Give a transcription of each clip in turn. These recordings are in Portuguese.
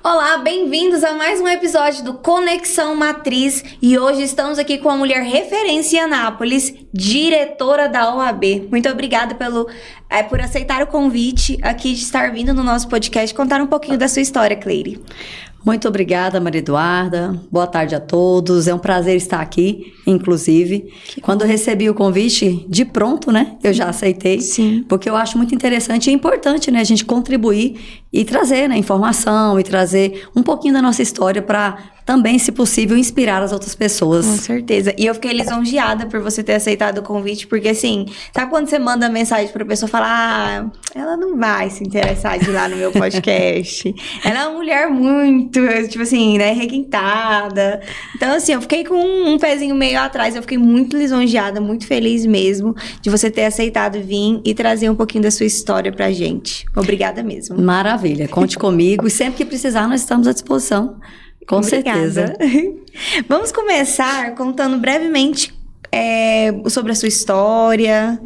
Olá, bem-vindos a mais um episódio do Conexão Matriz e hoje estamos aqui com a mulher referência em Anápolis, diretora da OAB. Muito obrigada por aceitar o convite aqui de estar vindo no nosso podcast contar um pouquinho da sua história, Cleire. Muito obrigada, Maria Eduarda. Boa tarde a todos. É um prazer estar aqui, inclusive. Quando eu recebi o convite, de pronto, né? Eu já aceitei. Sim. Porque eu acho muito interessante e importante, né? A gente contribuir e trazer, né, informação e trazer um pouquinho da nossa história para também, se possível, inspirar as outras pessoas. Com certeza. E eu fiquei lisonjeada por você ter aceitado o convite, porque assim, sabe quando você manda mensagem pra pessoa falar, ela não vai se interessar de ir lá no meu podcast. Ela é uma mulher muito, tipo assim, né, requintada. Então, assim, eu fiquei com um pezinho meio atrás, eu fiquei muito lisonjeada, muito feliz mesmo de você ter aceitado vir e trazer um pouquinho da sua história pra gente. Obrigada mesmo. Maravilha. Conte comigo e sempre que precisar, nós estamos à disposição. Com certeza. Vamos começar contando brevemente sobre a sua história,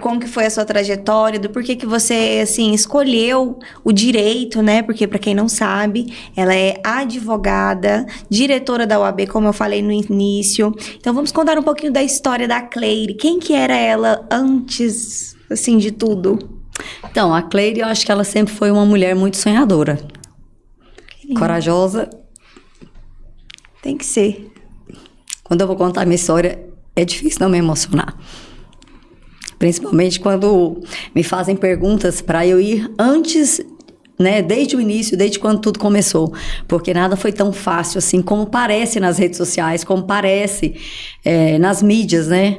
como que foi a sua trajetória, do porquê que você, assim, escolheu o direito, né? Porque, para quem não sabe, ela é advogada, diretora da OAB, como eu falei no início. Então, vamos contar um pouquinho da história da Cleire. Quem que era ela antes, assim, de tudo? Então, a Cleire, eu acho que ela sempre foi uma mulher muito sonhadora. Corajosa. Tem que ser. Quando eu vou contar a minha história, é difícil não me emocionar. Principalmente quando me fazem perguntas para eu ir antes, né, desde o início, desde quando tudo começou. Porque nada foi tão fácil assim como parece nas redes sociais, como parece nas mídias, né?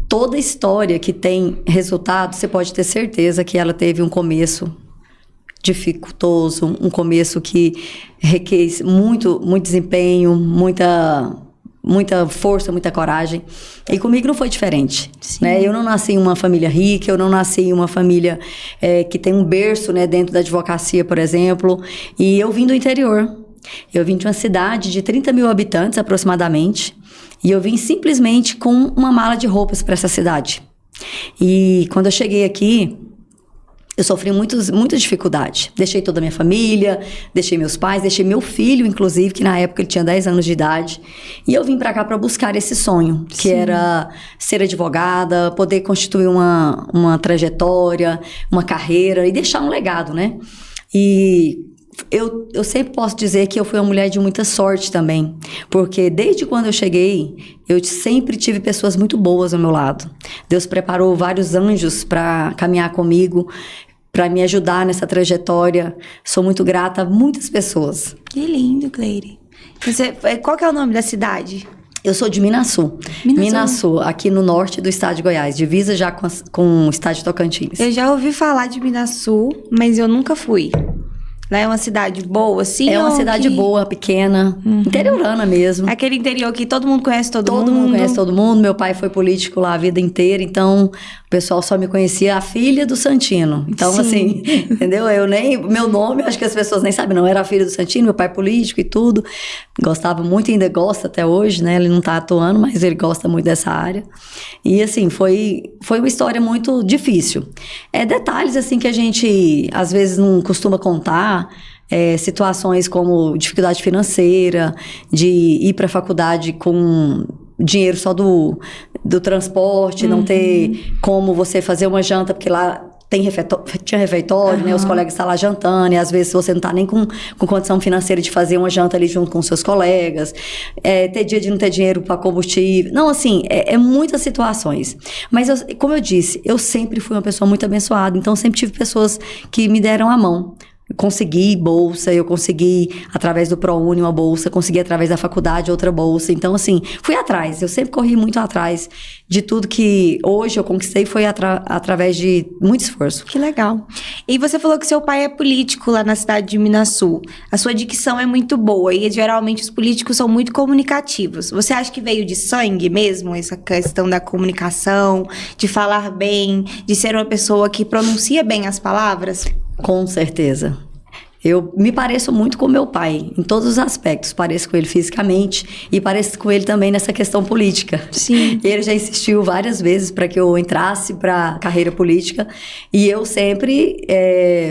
Toda história que tem resultado, você pode ter certeza que ela teve um começo dificultoso, um começo que requer muito desempenho, muita força, muita coragem. E comigo não foi diferente, né? Eu não nasci em uma família rica, eu não nasci em uma família que tem um berço, né, dentro da advocacia, por exemplo. E eu vim do interior. Eu vim de uma cidade de 30 mil habitantes, aproximadamente. E eu vim simplesmente com uma mala de roupas para essa cidade. E quando eu cheguei aqui, eu sofri muita dificuldade. Deixei toda a minha família, deixei meus pais, deixei meu filho, inclusive, que na época ele tinha 10 anos de idade. E eu vim pra cá pra buscar esse sonho, que era ser advogada, poder constituir uma trajetória, uma carreira e deixar um legado, né? E eu sempre posso dizer que eu fui uma mulher de muita sorte também, porque desde quando eu cheguei, eu sempre tive pessoas muito boas ao meu lado. Deus preparou vários anjos para caminhar comigo, para me ajudar nessa trajetória. Sou muito grata a muitas pessoas. Que lindo, Cleire. Qual que é o nome da cidade? Eu sou de Minaçu. Minaçu, aqui no norte do estado de Goiás, divisa já com o estado de Tocantins. Eu já ouvi falar de Minaçu, mas eu nunca fui. Lá é uma cidade boa, assim? É uma cidade boa, pequena, interiorana mesmo. Aquele interior que todo mundo conhece todo mundo. Todo mundo conhece todo mundo. Meu pai foi político lá a vida inteira, então o pessoal só me conhecia a filha do Santino. Então, assim, entendeu? Meu nome, acho que as pessoas nem sabem, não. Era a filha do Santino, meu pai político e tudo. Gostava muito e ainda gosta até hoje, né? Ele não tá atuando, mas ele gosta muito dessa área. E, assim, foi uma história muito difícil. Detalhes, assim, que a gente, às vezes, não costuma contar. Situações como dificuldade financeira, de ir para a faculdade com dinheiro só do transporte, não ter como você fazer uma janta, porque lá tinha refeitório, né? Os colegas estão lá jantando, e às vezes você não está nem com condição financeira de fazer uma janta ali junto com seus colegas, ter dia de não ter dinheiro para combustível. Não, assim, muitas situações. Mas, como eu disse, eu sempre fui uma pessoa muito abençoada, então sempre tive pessoas que me deram a mão. Consegui bolsa, eu consegui através do ProUni uma bolsa, consegui através da faculdade outra bolsa. Então, assim, fui atrás. Eu sempre corri muito atrás de tudo que hoje eu conquistei, foi através de muito esforço. Que legal. E você falou que seu pai é político lá na cidade de Minaçu. A sua dicção é muito boa e geralmente os políticos são muito comunicativos. Você acha que veio de sangue mesmo essa questão da comunicação, de falar bem, de ser uma pessoa que pronuncia bem as palavras? Com certeza. Eu me pareço muito com meu pai, em todos os aspectos. Pareço com ele fisicamente e pareço com ele também nessa questão política. Sim. Ele já insistiu várias vezes para que eu entrasse para a carreira política e eu sempre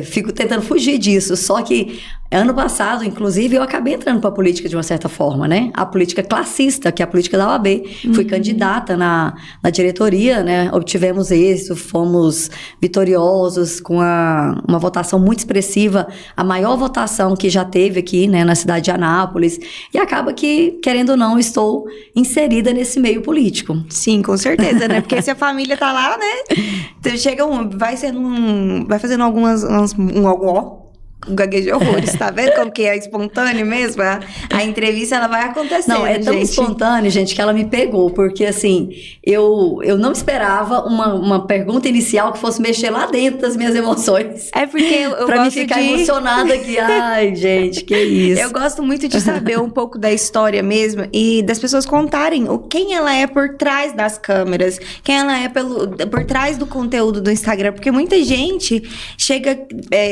fico tentando fugir disso. Só que Ano passado, inclusive, eu acabei entrando para a política de uma certa forma, né? A política classista, que é a política da OAB. Fui candidata na diretoria, né? Obtivemos êxito, fomos vitoriosos com uma votação muito expressiva, a maior votação que já teve aqui, né, na cidade de Anápolis. E acaba que, querendo ou não, estou inserida nesse meio político. Sim, com certeza, né? Porque se a família tá lá, né? Então chega vai fazendo algumas gaguejei horrores, tá vendo como que é espontâneo mesmo? A entrevista, ela vai acontecendo, Não, é tão espontâneo, gente, que ela me pegou, porque assim, eu não esperava uma pergunta inicial que fosse mexer lá dentro das minhas emoções. É porque eu pra gosto mim ficar emocionada aqui, ai, gente, que isso. Eu gosto muito de saber um pouco da história mesmo e das pessoas contarem quem ela é por trás das câmeras, quem ela é por trás do conteúdo do Instagram, porque muita gente chega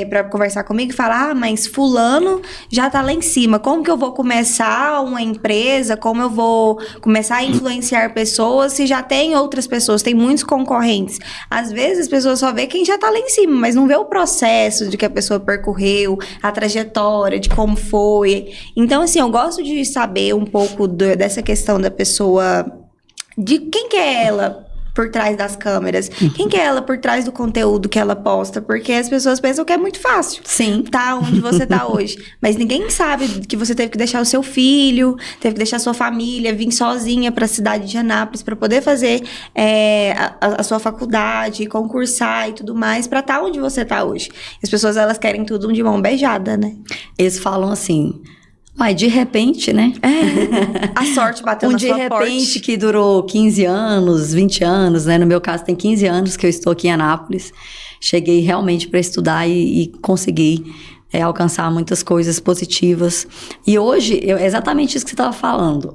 pra conversar comigo e fala, mas fulano já tá lá em cima, como que eu vou começar uma empresa, como eu vou começar a influenciar pessoas se já tem outras pessoas, tem muitos concorrentes. Às vezes as pessoas só vê quem já tá lá em cima, mas não vê o processo de que a pessoa percorreu, a trajetória, de como foi. Então, assim, eu gosto de saber um pouco dessa questão da pessoa, de quem que é ela por trás das câmeras. Quem que é ela por trás do conteúdo que ela posta? Porque as pessoas pensam que é muito fácil. Sim. Tá onde você tá hoje. Mas ninguém sabe que você teve que deixar o seu filho, teve que deixar a sua família, vir sozinha pra cidade de Anápolis pra poder fazer a sua faculdade, concursar e tudo mais, pra tá onde você tá hoje. As pessoas, elas querem tudo de mão beijada, né? Eles falam assim... Mas de repente, né? A sorte bateu na sua porta. De repente que durou 15 anos, 20 anos, né? No meu caso tem 15 anos que eu estou aqui em Anápolis. Cheguei realmente para estudar e consegui alcançar muitas coisas positivas. E hoje, é exatamente isso que você estava falando.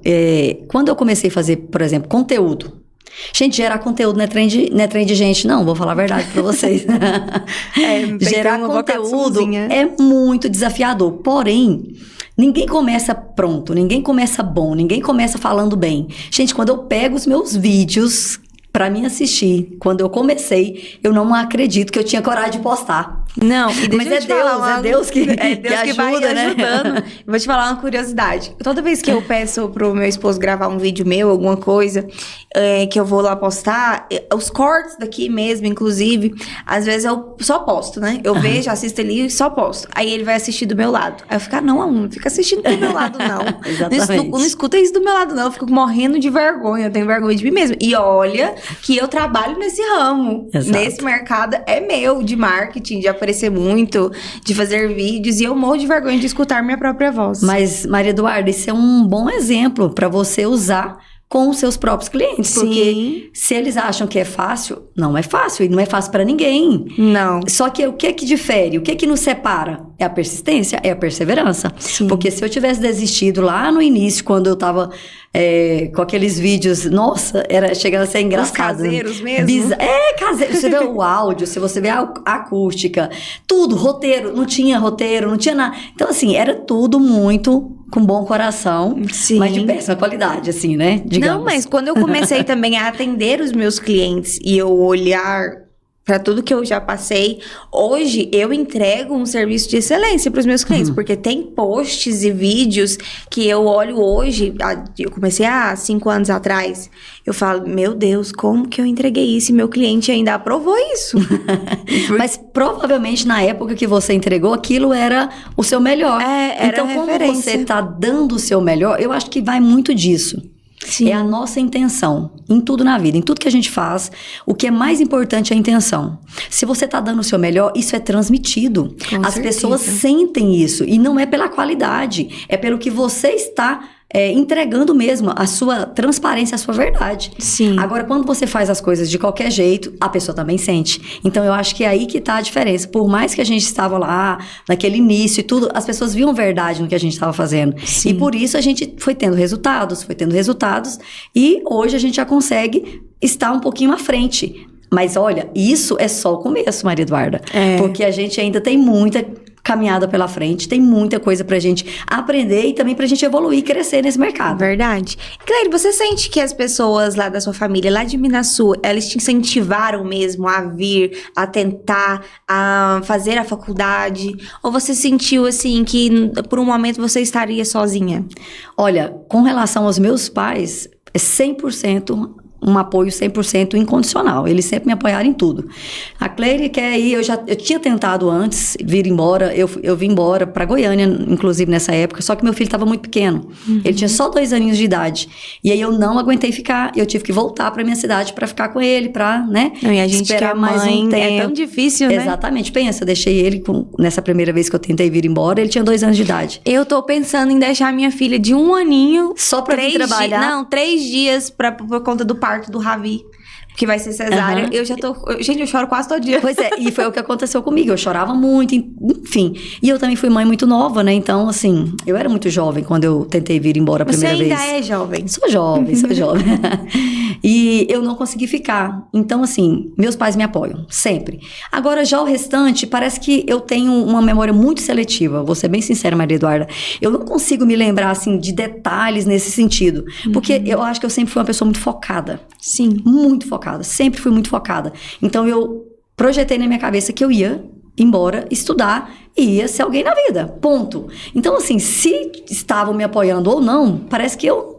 Quando eu comecei a fazer, por exemplo, conteúdo. Gente, gerar conteúdo não é trem de gente, não. Vou falar a verdade pra vocês. Gerar conteúdo é muito desafiador. Porém... ninguém começa pronto, ninguém começa bom, ninguém começa falando bem. Gente, quando eu pego os meus vídeos pra mim assistir, quando eu comecei, eu não acredito que eu tinha coragem de postar. Não, mas é Deus que ajuda, vai né? ajudando. Vou te falar uma curiosidade. Toda vez que eu peço pro meu esposo gravar um vídeo meu, alguma coisa, que eu vou lá postar, os cortes daqui mesmo, inclusive, às vezes eu só posto, né? Eu vejo, assisto ali e só posto. Aí ele vai assistir do meu lado. Aí eu fico, não fica assistindo do meu lado, não. Exatamente. Não escuta isso do meu lado, não. Eu fico morrendo de vergonha, eu tenho vergonha de mim mesmo. E olha que eu trabalho nesse ramo. Exato. Nesse mercado é meu, de marketing, de aparecer muito, de fazer vídeos, e eu morro de vergonha de escutar minha própria voz. Mas, Maria Eduarda, isso é um bom exemplo para você usar com os seus próprios clientes. Sim. Porque se eles acham que é fácil, não é fácil. E não é fácil para ninguém. Não. Só que o que difere? O que nos separa? É a persistência, é a perseverança. Sim. Porque se eu tivesse desistido lá no início, quando eu tava com aqueles vídeos... Nossa, chegava a ser engraçado. Os caseiros mesmo? Caseiro. Você vê o áudio, se você vê a acústica, tudo, roteiro. Não tinha roteiro, não tinha nada. Então, assim, era tudo muito... com bom coração, sim, mas de péssima qualidade, assim, né? Digamos. Não, mas quando eu comecei também a atender os meus clientes e eu olhar para tudo que eu já passei, hoje eu entrego um serviço de excelência para os meus clientes, porque tem posts e vídeos que eu olho hoje, eu comecei há 5 anos atrás, eu falo, meu Deus, como que eu entreguei isso e meu cliente ainda aprovou isso? Mas provavelmente na época que você entregou, aquilo era o seu melhor. Era então, como referência. você tá dando o seu melhor, eu acho que vai muito disso. Sim. É a nossa intenção em tudo na vida, em tudo que a gente faz. O que é mais importante é a intenção. Se você tá dando o seu melhor, isso é transmitido. Com As certeza. pessoas sentem isso. E não é pela qualidade, é pelo que você está entregando mesmo a sua transparência, a sua verdade. Sim. Agora, quando você faz as coisas de qualquer jeito, a pessoa também sente. Então, eu acho que é aí que tá a diferença. Por mais que a gente estava lá, naquele início e tudo, as pessoas viam verdade no que a gente estava fazendo. Sim. E por isso a gente foi tendo resultados. E hoje a gente já consegue estar um pouquinho à frente. Mas olha, isso é só o começo, Maria Eduarda. Porque a gente ainda tem muita caminhada pela frente, tem muita coisa pra gente aprender e também pra gente evoluir e crescer nesse mercado. Verdade. Claire, você sente que as pessoas lá da sua família, lá de Minas Sul, elas te incentivaram mesmo a vir, a tentar, a fazer a faculdade? Ou você sentiu, assim, que por um momento você estaria sozinha? Olha, com relação aos meus pais, é 100% um apoio 100% incondicional. Eles sempre me apoiaram em tudo. A Cleire quer ir, eu tinha tentado antes vir embora, eu vim embora para Goiânia, inclusive nessa época, só que meu filho estava muito pequeno. Ele tinha só 2 aninhos de idade. E aí eu não aguentei ficar, eu tive que voltar para minha cidade para ficar com ele, para, né, e a gente esperar que é mais mãe, um tempo. é tão difícil, né? Exatamente. Pensa, eu deixei ele nessa primeira vez que eu tentei vir embora, ele tinha 2 anos de idade. Eu tô pensando em deixar minha filha de 1 aninho... Só pra vir trabalhar? Não, 3 dias por conta do parto do Ravi. Que vai ser cesárea. Eu já tô... Gente, eu choro quase todo dia. Pois é, e foi o que aconteceu comigo. Eu chorava muito, enfim. E eu também fui mãe muito nova, né? Então, assim, eu era muito jovem quando eu tentei vir embora a primeira vez. Você ainda é jovem. Sou jovem. E eu não consegui ficar. Então, assim, meus pais me apoiam, sempre. Agora, já o restante, parece que eu tenho uma memória muito seletiva. Vou ser bem sincera, Maria Eduarda. Eu não consigo me lembrar, assim, de detalhes nesse sentido. Porque eu acho que eu sempre fui uma pessoa muito focada. Sim. Muito focada. Sempre fui muito focada. Então, eu projetei na minha cabeça que eu ia embora, estudar e ia ser alguém na vida. Ponto. Então, assim, se estavam me apoiando ou não, parece que eu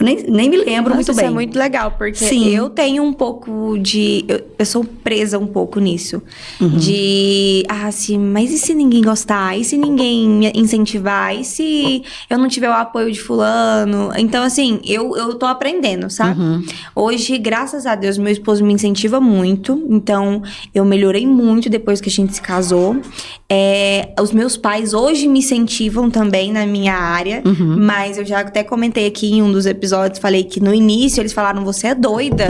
nem me lembro muito bem. Isso é muito legal, porque Sim. eu tenho um pouco de... Eu sou presa um pouco nisso. Assim, mas e se ninguém gostar? E se ninguém me incentivar? E se eu não tiver o apoio de fulano? Então, assim, eu tô aprendendo, sabe? Hoje, graças a Deus, meu esposo me incentiva muito. Então, eu melhorei muito depois que a gente se casou. Os meus pais hoje me incentivam também na minha área. Mas eu já até comentei aqui em um dos episódios, falei que no início eles falaram, você é doida.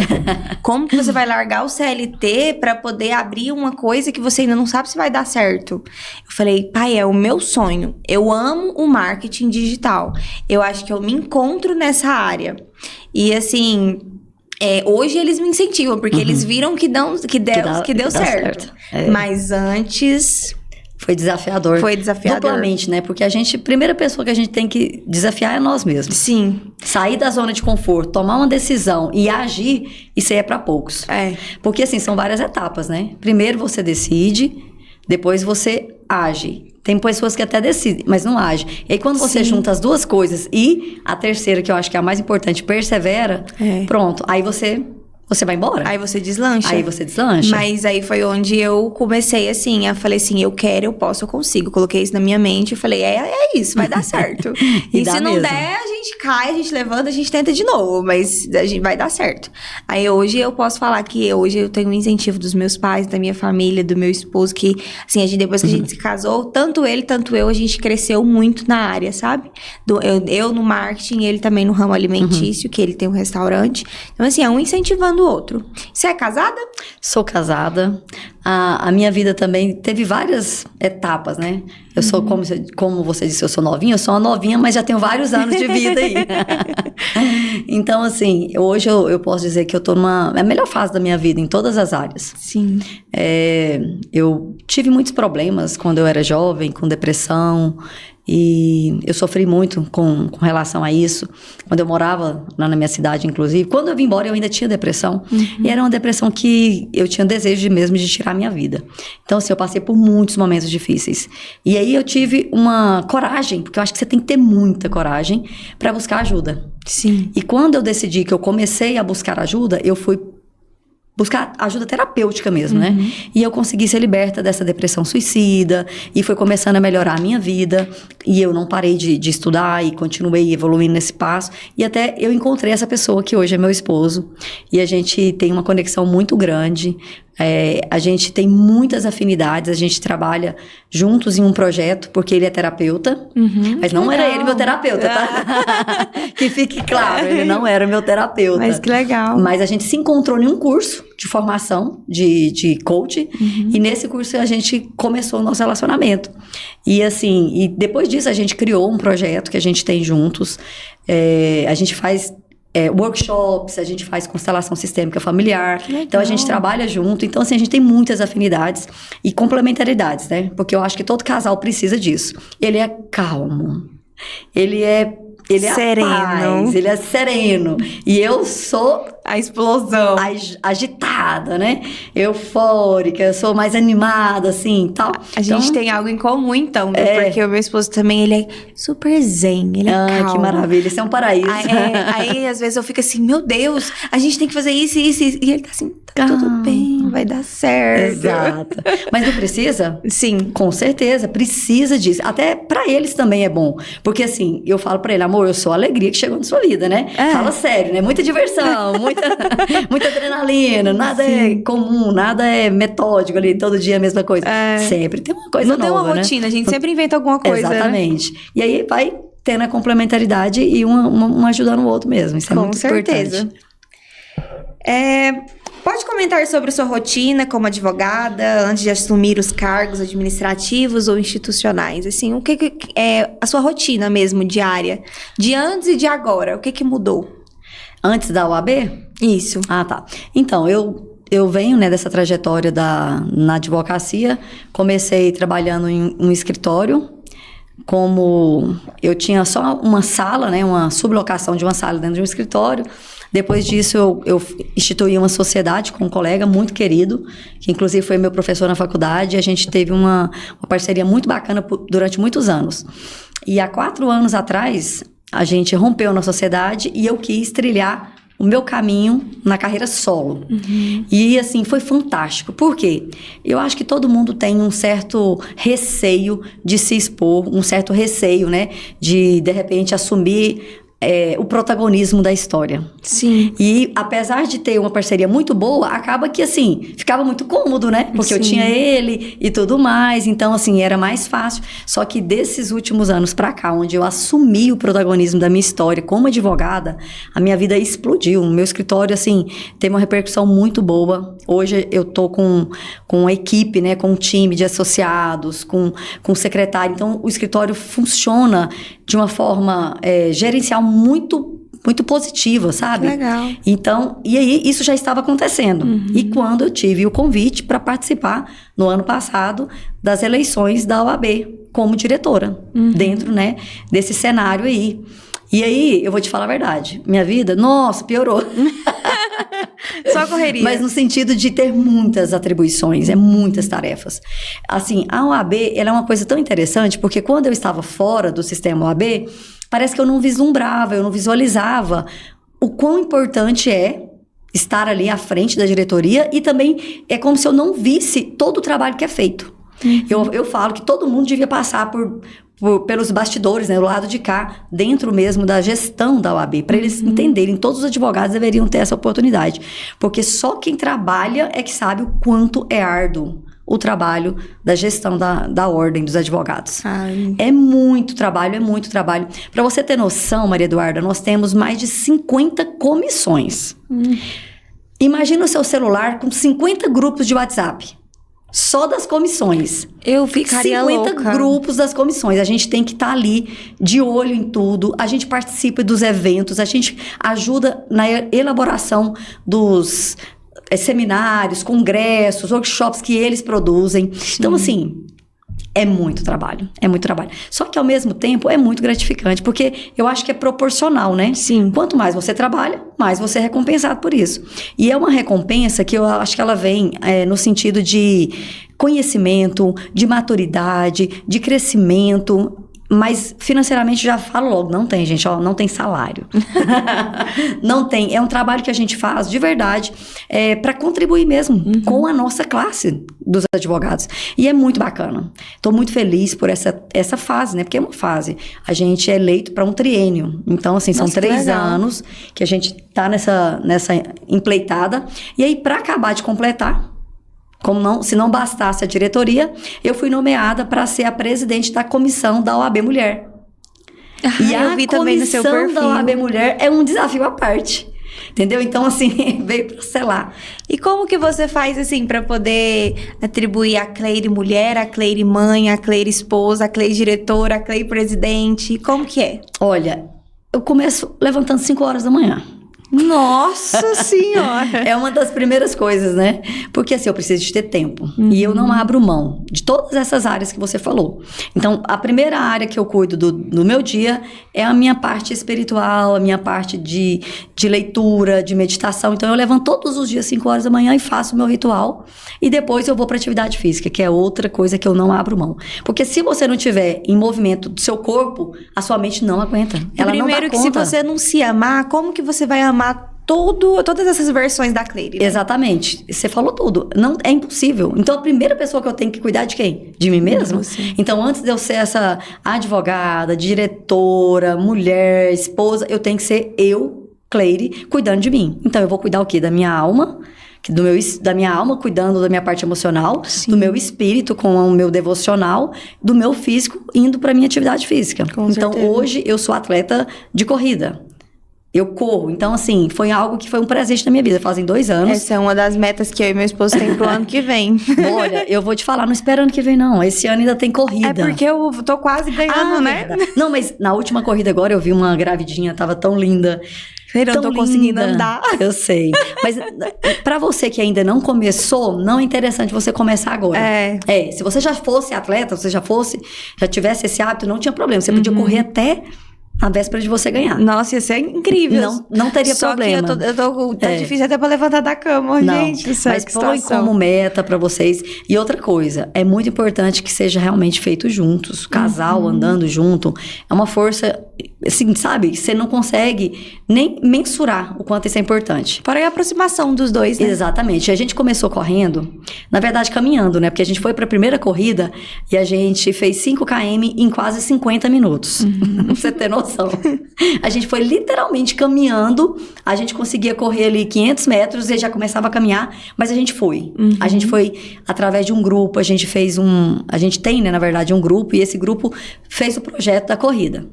Como que você vai largar o CLT pra poder abrir uma coisa que você ainda não sabe se vai dar certo? Eu falei, pai, é o meu sonho. Eu amo o marketing digital. Eu acho que eu me encontro nessa área. E assim... hoje eles me incentivam, porque eles viram que deu certo. Mas antes... Foi desafiador. Foi desafiador. Duplamente, né? Porque a primeira pessoa que a gente tem que desafiar é nós mesmos. Sim. Sair da zona de conforto, tomar uma decisão e agir, isso aí é pra poucos. Porque, assim, são várias etapas, né? Primeiro você decide, depois você age. Tem pessoas que até decidem, mas não agem. E aí, quando você junta as duas coisas e a terceira, que eu acho que é a mais importante, persevera, pronto. Aí você vai embora. Aí você deslancha. Mas aí foi onde eu comecei assim, eu falei assim, eu quero, eu posso, eu consigo. Coloquei isso na minha mente e falei, é isso, vai dar certo. e se não der, a gente cai, a gente levanta, a gente tenta de novo, mas a gente vai dar certo. Aí hoje eu posso falar que hoje eu tenho um incentivo dos meus pais, da minha família, do meu esposo, que assim, depois que a gente se casou, tanto ele, tanto eu, a gente cresceu muito na área, sabe? Eu no marketing, ele também no ramo alimentício, que ele tem um restaurante. Então assim, é um incentivando o outro. Você é casada? Sou casada. A minha vida também teve várias etapas, né? Eu sou, como você disse, eu sou novinha. Eu sou uma novinha, mas já tenho vários anos de vida aí. Então, assim, hoje eu posso dizer que eu tô na melhor fase da minha vida, em todas as áreas. Sim. Eu tive muitos problemas quando eu era jovem, com depressão. E eu sofri muito com relação a isso. Quando eu morava lá na minha cidade, inclusive. Quando eu vim embora, eu ainda tinha depressão. E era uma depressão que eu tinha desejo mesmo de tirar a minha vida. Então, assim, eu passei por muitos momentos difíceis. E aí eu tive uma coragem, porque eu acho que você tem que ter muita coragem para buscar ajuda. Sim. E quando eu decidi que eu comecei a buscar ajuda, eu fui buscar ajuda terapêutica mesmo, né? E eu consegui ser liberta dessa depressão suicida e foi começando a melhorar a minha vida e eu não parei de estudar e continuei evoluindo nesse passo e até eu encontrei essa pessoa que hoje é meu esposo e a gente tem uma conexão muito grande. A gente tem muitas afinidades, a gente trabalha juntos em um projeto, porque ele é terapeuta, mas não era ele meu terapeuta, tá? Que fique claro, ele não era meu terapeuta. Mas que legal. Mas a gente se encontrou em um curso de formação de coach, e nesse curso a gente começou o nosso relacionamento. E assim, e depois disso a gente criou um projeto que a gente tem juntos, a gente faz workshops, a gente faz constelação sistêmica familiar. Legal. Então, a gente trabalha junto. Então, assim, a gente tem muitas afinidades e complementaridades, né? Porque eu acho que todo casal precisa disso. Ele é calmo. Ele é sereno. Paz, ele é sereno. E eu sou a explosão. Agitada, né? Eufórica, eu sou mais animada, assim, tal. A gente tem algo em comum, então, né? Porque o meu esposo também, ele é super zen, ele é calmo. Que maravilha, isso é um paraíso. Aí, às vezes, eu fico assim, meu Deus, a gente tem que fazer isso. E ele tá assim, tá tudo bem, vai dar certo. Exato. Mas não precisa? Sim. Com certeza, precisa disso. Até pra eles também é bom. Porque assim, eu falo pra ele, amor, eu sou a alegria que chegou na sua vida, né? Fala sério, né? Muita diversão, muita adrenalina, nada é comum, nada é metódico ali, todo dia a mesma coisa. Sempre tem uma coisa nova, Não tem uma rotina, a gente sempre inventa alguma coisa, exatamente. Né? E aí vai tendo a complementaridade e um ajudando o outro mesmo. Isso é muito certeza. Importante. Pode comentar sobre sua rotina como advogada, antes de assumir os cargos administrativos ou institucionais? Assim, o que é a sua rotina mesmo, diária? De antes e de agora, o que mudou? Antes da OAB? Isso. Ah, tá. Então, eu venho, né, dessa trajetória na advocacia. Comecei trabalhando em um escritório. Como eu tinha só uma sala, né, uma sublocação de uma sala dentro de um escritório. Depois disso, eu instituí uma sociedade com um colega muito querido, que inclusive foi meu professor na faculdade, e a gente teve uma parceria muito bacana durante muitos anos. E há 4 anos atrás, a gente rompeu na sociedade e eu quis trilhar o meu caminho na carreira solo. Uhum. E, assim, foi fantástico. Por quê? Eu acho que todo mundo tem um certo receio de se expor, um certo receio, né? De repente, assumir o protagonismo da história. Sim. E, apesar de ter uma parceria muito boa, acaba que, assim, ficava muito cômodo, né? Porque Sim. eu tinha ele e tudo mais. Então, assim, era mais fácil. Só que desses últimos anos pra cá, onde eu assumi o protagonismo da minha história como advogada, a minha vida explodiu. O meu escritório, assim, teve uma repercussão muito boa. Hoje eu tô com uma equipe, né? Com um time de associados, com secretário. Então, o escritório funciona de uma forma gerencial muito positiva, sabe? Legal. Então, e aí isso já estava acontecendo. Uhum. E quando eu tive o convite para participar, no ano passado, das eleições da OAB, como diretora, dentro, né, desse cenário aí. E aí, eu vou te falar a verdade, minha vida, nossa, piorou. Só correria. Mas no sentido de ter muitas atribuições, muitas tarefas. Assim, a OAB, ela é uma coisa tão interessante, porque quando eu estava fora do sistema OAB, parece que eu não vislumbrava, eu não visualizava o quão importante é estar ali à frente da diretoria e também é como se eu não visse todo o trabalho que é feito. Eu falo que todo mundo devia passar pelos bastidores, né, do lado de cá, dentro mesmo da gestão da OAB, para eles entenderem, todos os advogados deveriam ter essa oportunidade, porque só quem trabalha é que sabe o quanto é árduo o trabalho da gestão da ordem dos advogados. Ai. É muito trabalho. Para você ter noção, Maria Eduarda, nós temos mais de 50 comissões. Imagina o seu celular com 50 grupos de WhatsApp. Só das comissões. Eu ficaria 50 louca. grupos das comissões. A gente tem que estar ali de olho em tudo. A gente participa dos eventos. A gente ajuda na elaboração dos seminários, congressos, workshops que eles produzem. Sim. Então, assim, é muito trabalho. Só que, ao mesmo tempo, é muito gratificante, porque eu acho que é proporcional, né? Sim. Quanto mais você trabalha, mais você é recompensado por isso. E é uma recompensa que eu acho que ela vem no sentido de conhecimento, de maturidade, de crescimento. Mas financeiramente já falo logo, não tem, gente, não tem salário. Não tem, é um trabalho que a gente faz de verdade para contribuir mesmo com a nossa classe dos advogados. E é muito bacana. Estou muito feliz por essa fase, né? Porque é uma fase. A gente é eleito para um triênio. Então, assim, são 3 anos que a gente tá nessa empleitada. E aí, para acabar de completar, se não bastasse a diretoria, eu fui nomeada para ser a presidente da comissão da OAB Mulher. E eu vi também no seu perfil. A comissão da OAB Mulher é um desafio à parte. Entendeu? Então, assim, veio para selar. E como que você faz, assim, para poder atribuir a Cleire mulher, a Cleire mãe, a Cleire esposa, a Cleire diretora, a Cleire presidente? Como que é? Olha, eu começo levantando 5 horas da manhã. Nossa Senhora! É uma das primeiras coisas, né? Porque assim, eu preciso de ter tempo. E eu não abro mão de todas essas áreas que você falou. Então, a primeira área que eu cuido do meu dia é a minha parte espiritual, a minha parte de leitura, de meditação. Então, eu levanto todos os dias 5 horas da manhã e faço o meu ritual. E depois eu vou para atividade física, que é outra coisa que eu não abro mão. Porque se você não tiver em movimento do seu corpo, a sua mente não aguenta. Ela não dá Primeiro que conta. se você não se amar, como que você vai amar todas essas versões da Cleire? Né? Exatamente. Você falou tudo. Não, é impossível. Então, a primeira pessoa que eu tenho que cuidar de quem? De mim mesma? Então, antes de eu ser essa advogada, diretora, mulher, esposa, eu tenho que ser eu, Cleire, cuidando de mim. Então, eu vou cuidar o quê? Da minha alma, da minha alma, cuidando da minha parte emocional, do meu espírito com o meu devocional, do meu físico, indo para minha atividade física. Então, hoje, eu sou atleta de corrida. Eu corro. Então, assim, foi algo que foi um presente na minha vida. Fazem 2 anos. Essa é uma das metas que eu e meu esposo tem pro ano que vem. Olha, eu vou te falar, não espera ano que vem, não. Esse ano ainda tem corrida. É porque eu tô quase ganhando, né? Verdade. Não, mas na última corrida agora eu vi uma gravidinha, tava tão linda. Eu não tô conseguindo andar. Eu sei. Mas pra você que ainda não começou, não é interessante você começar agora. Se você já fosse atleta, já tivesse esse hábito, não tinha problema. Você podia correr até na véspera de você ganhar. Nossa, ia ser incrível. Não teria problema. Só que tá difícil até pra levantar da cama, gente. Mas põe como meta pra vocês. E outra coisa, é muito importante que seja realmente feito juntos. Casal andando junto. É uma força, assim, sabe? Você não consegue nem mensurar o quanto isso é importante. Fora a aproximação dos dois, né? Exatamente. A gente começou correndo, na verdade caminhando, né? Porque a gente foi pra primeira corrida e a gente fez 5 km em quase 50 minutos. Pra você ter noção. A gente foi literalmente caminhando, a gente conseguia correr ali 500 metros e já começava a caminhar, mas a gente foi. A gente foi através de um grupo, a gente tem, né, na verdade, um grupo, e esse grupo fez o projeto da corrida.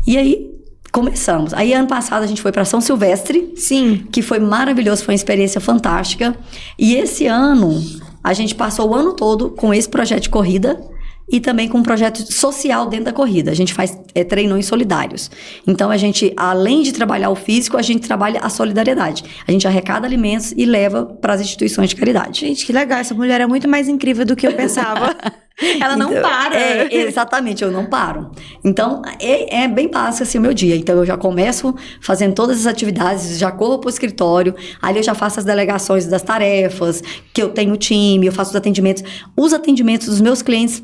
E aí, começamos. Aí, ano passado, a gente foi para São Silvestre. Sim. Que foi maravilhoso, foi uma experiência fantástica. E esse ano, a gente passou o ano todo com esse projeto de corrida e também com um projeto social dentro da corrida. A gente faz treinões solidários. Então, a gente, além de trabalhar o físico, a gente trabalha a solidariedade. A gente arrecada alimentos e leva para as instituições de caridade. Gente, que legal. Essa mulher é muito mais incrível do que eu pensava. Ela não para. Exatamente, eu não paro. Então, é bem básico assim o meu dia. Então, eu já começo fazendo todas as atividades, já corro pro escritório, ali eu já faço as delegações das tarefas, que eu tenho time, eu faço os atendimentos. Os atendimentos dos meus clientes,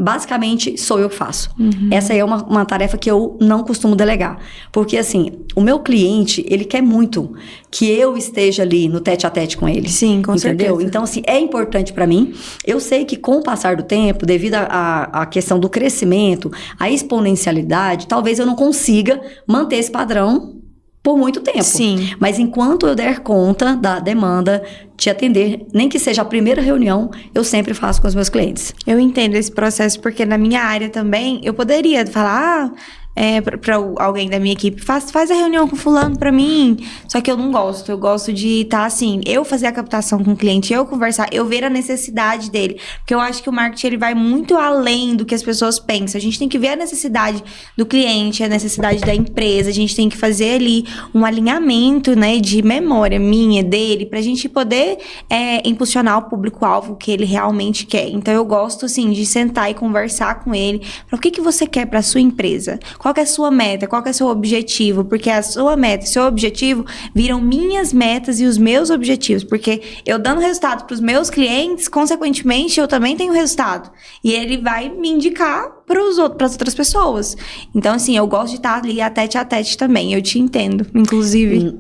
basicamente, sou eu que faço. Essa é uma tarefa que eu não costumo delegar. Porque, assim, o meu cliente, ele quer muito que eu esteja ali no tete-a-tete com ele. Sim, com certeza. Então, assim, é importante pra mim. Eu sei que com o passar do tempo, devido à questão do crescimento, a exponencialidade, talvez eu não consiga manter esse padrão por muito tempo. Sim. Mas enquanto eu der conta da demanda de atender, nem que seja a primeira reunião, eu sempre faço com os meus clientes. Eu entendo esse processo, porque na minha área também, eu poderia falar, pra alguém da minha equipe, faz a reunião com fulano pra mim. Só que eu não gosto. Eu gosto de estar assim, eu fazer a captação com o cliente, eu conversar, eu ver a necessidade dele. Porque eu acho que o marketing, ele vai muito além do que as pessoas pensam. A gente tem que ver a necessidade do cliente, a necessidade da empresa. A gente tem que fazer ali um alinhamento, né, de memória minha, dele, pra gente poder impulsionar o público-alvo que ele realmente quer. Então, eu gosto, assim, de sentar e conversar com ele. O que você quer pra sua empresa? Qual que é a sua meta? Qual que é o seu objetivo? Porque a sua meta e seu objetivo viram minhas metas e os meus objetivos. Porque eu dando resultado para os meus clientes, consequentemente, eu também tenho resultado. E ele vai me indicar para as outras pessoas. Então, assim, eu gosto de estar ali a tete também. Eu te entendo, inclusive.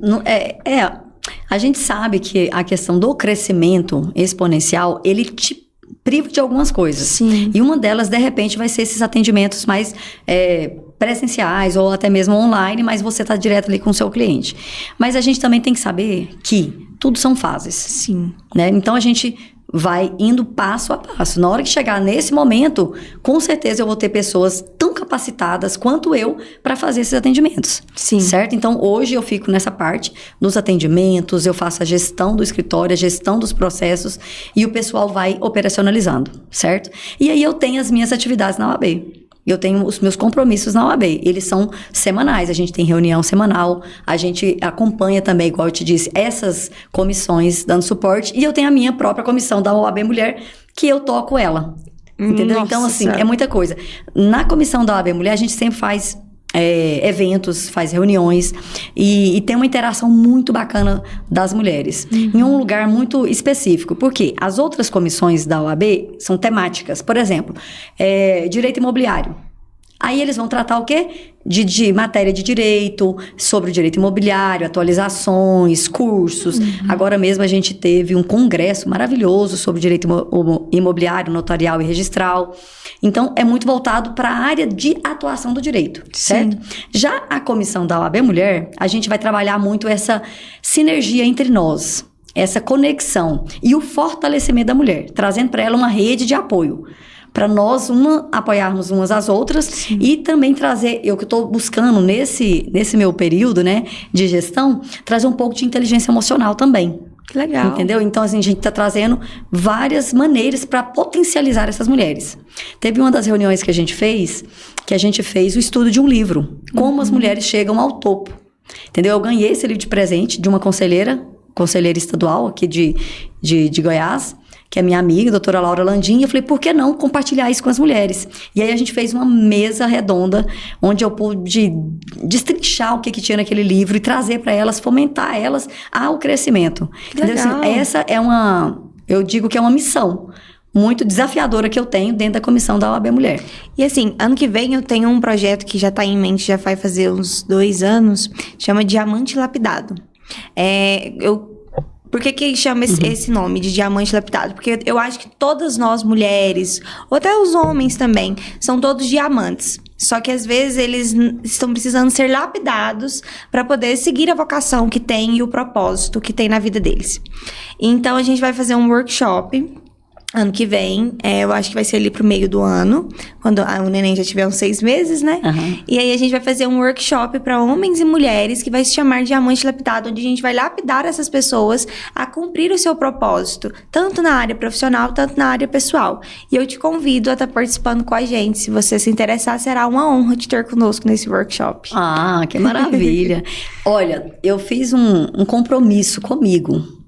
A gente sabe que a questão do crescimento exponencial, ele te priva de algumas coisas. Sim. E uma delas, de repente, vai ser esses atendimentos mais presenciais ou até mesmo online, mas você está direto ali com o seu cliente. Mas a gente também tem que saber que tudo são fases. Sim. Né? Então, a gente vai indo passo a passo. Na hora que chegar nesse momento, com certeza eu vou ter pessoas tão capacitadas quanto eu para fazer esses atendimentos. Sim. Certo? Então, hoje eu fico nessa parte dos atendimentos, eu faço a gestão do escritório, a gestão dos processos e o pessoal vai operacionalizando, certo? E aí eu tenho as minhas atividades na OAB. eu tenho os meus compromissos na OAB. Eles são semanais, a gente tem reunião semanal, a gente acompanha também, igual eu te disse, essas comissões dando suporte. E eu tenho a minha própria comissão da OAB Mulher, que eu toco ela. Entendeu? Nossa. Então, assim, é muita coisa. Na comissão da OAB Mulher, a gente sempre faz eventos, faz reuniões e tem uma interação muito bacana das mulheres em um lugar muito específico, porque as outras comissões da OAB são temáticas, por exemplo, direito imobiliário. Aí eles vão tratar o quê? De matéria de direito, sobre o direito imobiliário, atualizações, cursos. Agora mesmo a gente teve um congresso maravilhoso sobre direito imobiliário, notarial e registral. Então, é muito voltado para a área de atuação do direito, certo? Já a comissão da OAB Mulher, a gente vai trabalhar muito essa sinergia entre nós, essa conexão e o fortalecimento da mulher, trazendo para ela uma rede de apoio. Para nós apoiarmos umas às outras e também trazer, eu que estou buscando nesse meu período, né, de gestão, trazer um pouco de inteligência emocional também. Que legal. Entendeu? Então, assim, a gente está trazendo várias maneiras para potencializar essas mulheres. Teve uma das reuniões que a gente fez o estudo de um livro, Como as Mulheres Chegam ao Topo. Entendeu? Eu ganhei esse livro de presente de uma conselheira estadual aqui de Goiás, que é minha amiga, a doutora Laura Landim, e eu falei, por que não compartilhar isso com as mulheres? E aí a gente fez uma mesa redonda, onde eu pude destrinchar o que tinha naquele livro e trazer para elas, fomentar elas ao crescimento. Entendeu? Assim, essa é eu digo que é uma missão muito desafiadora que eu tenho dentro da comissão da OAB Mulher. E assim, ano que vem eu tenho um projeto que já tá em mente, já vai fazer uns 2 anos, chama Diamante Lapidado. Por que chama esse nome de diamante lapidado? Porque eu acho que todas nós mulheres, ou até os homens também, são todos diamantes. Só que às vezes eles estão precisando ser lapidados para poder seguir a vocação que tem e o propósito que tem na vida deles. Então a gente vai fazer um workshop ano que vem, eu acho que vai ser ali pro meio do ano, quando o neném já tiver uns 6 meses, né? E aí a gente vai fazer um workshop para homens e mulheres que vai se chamar Diamante Lapidado, onde a gente vai lapidar essas pessoas a cumprir o seu propósito, tanto na área profissional, tanto na área pessoal. E eu te convido a estar participando com a gente. Se você se interessar, será uma honra te ter conosco nesse workshop. Ah, que maravilha! Olha, eu fiz um compromisso comigo.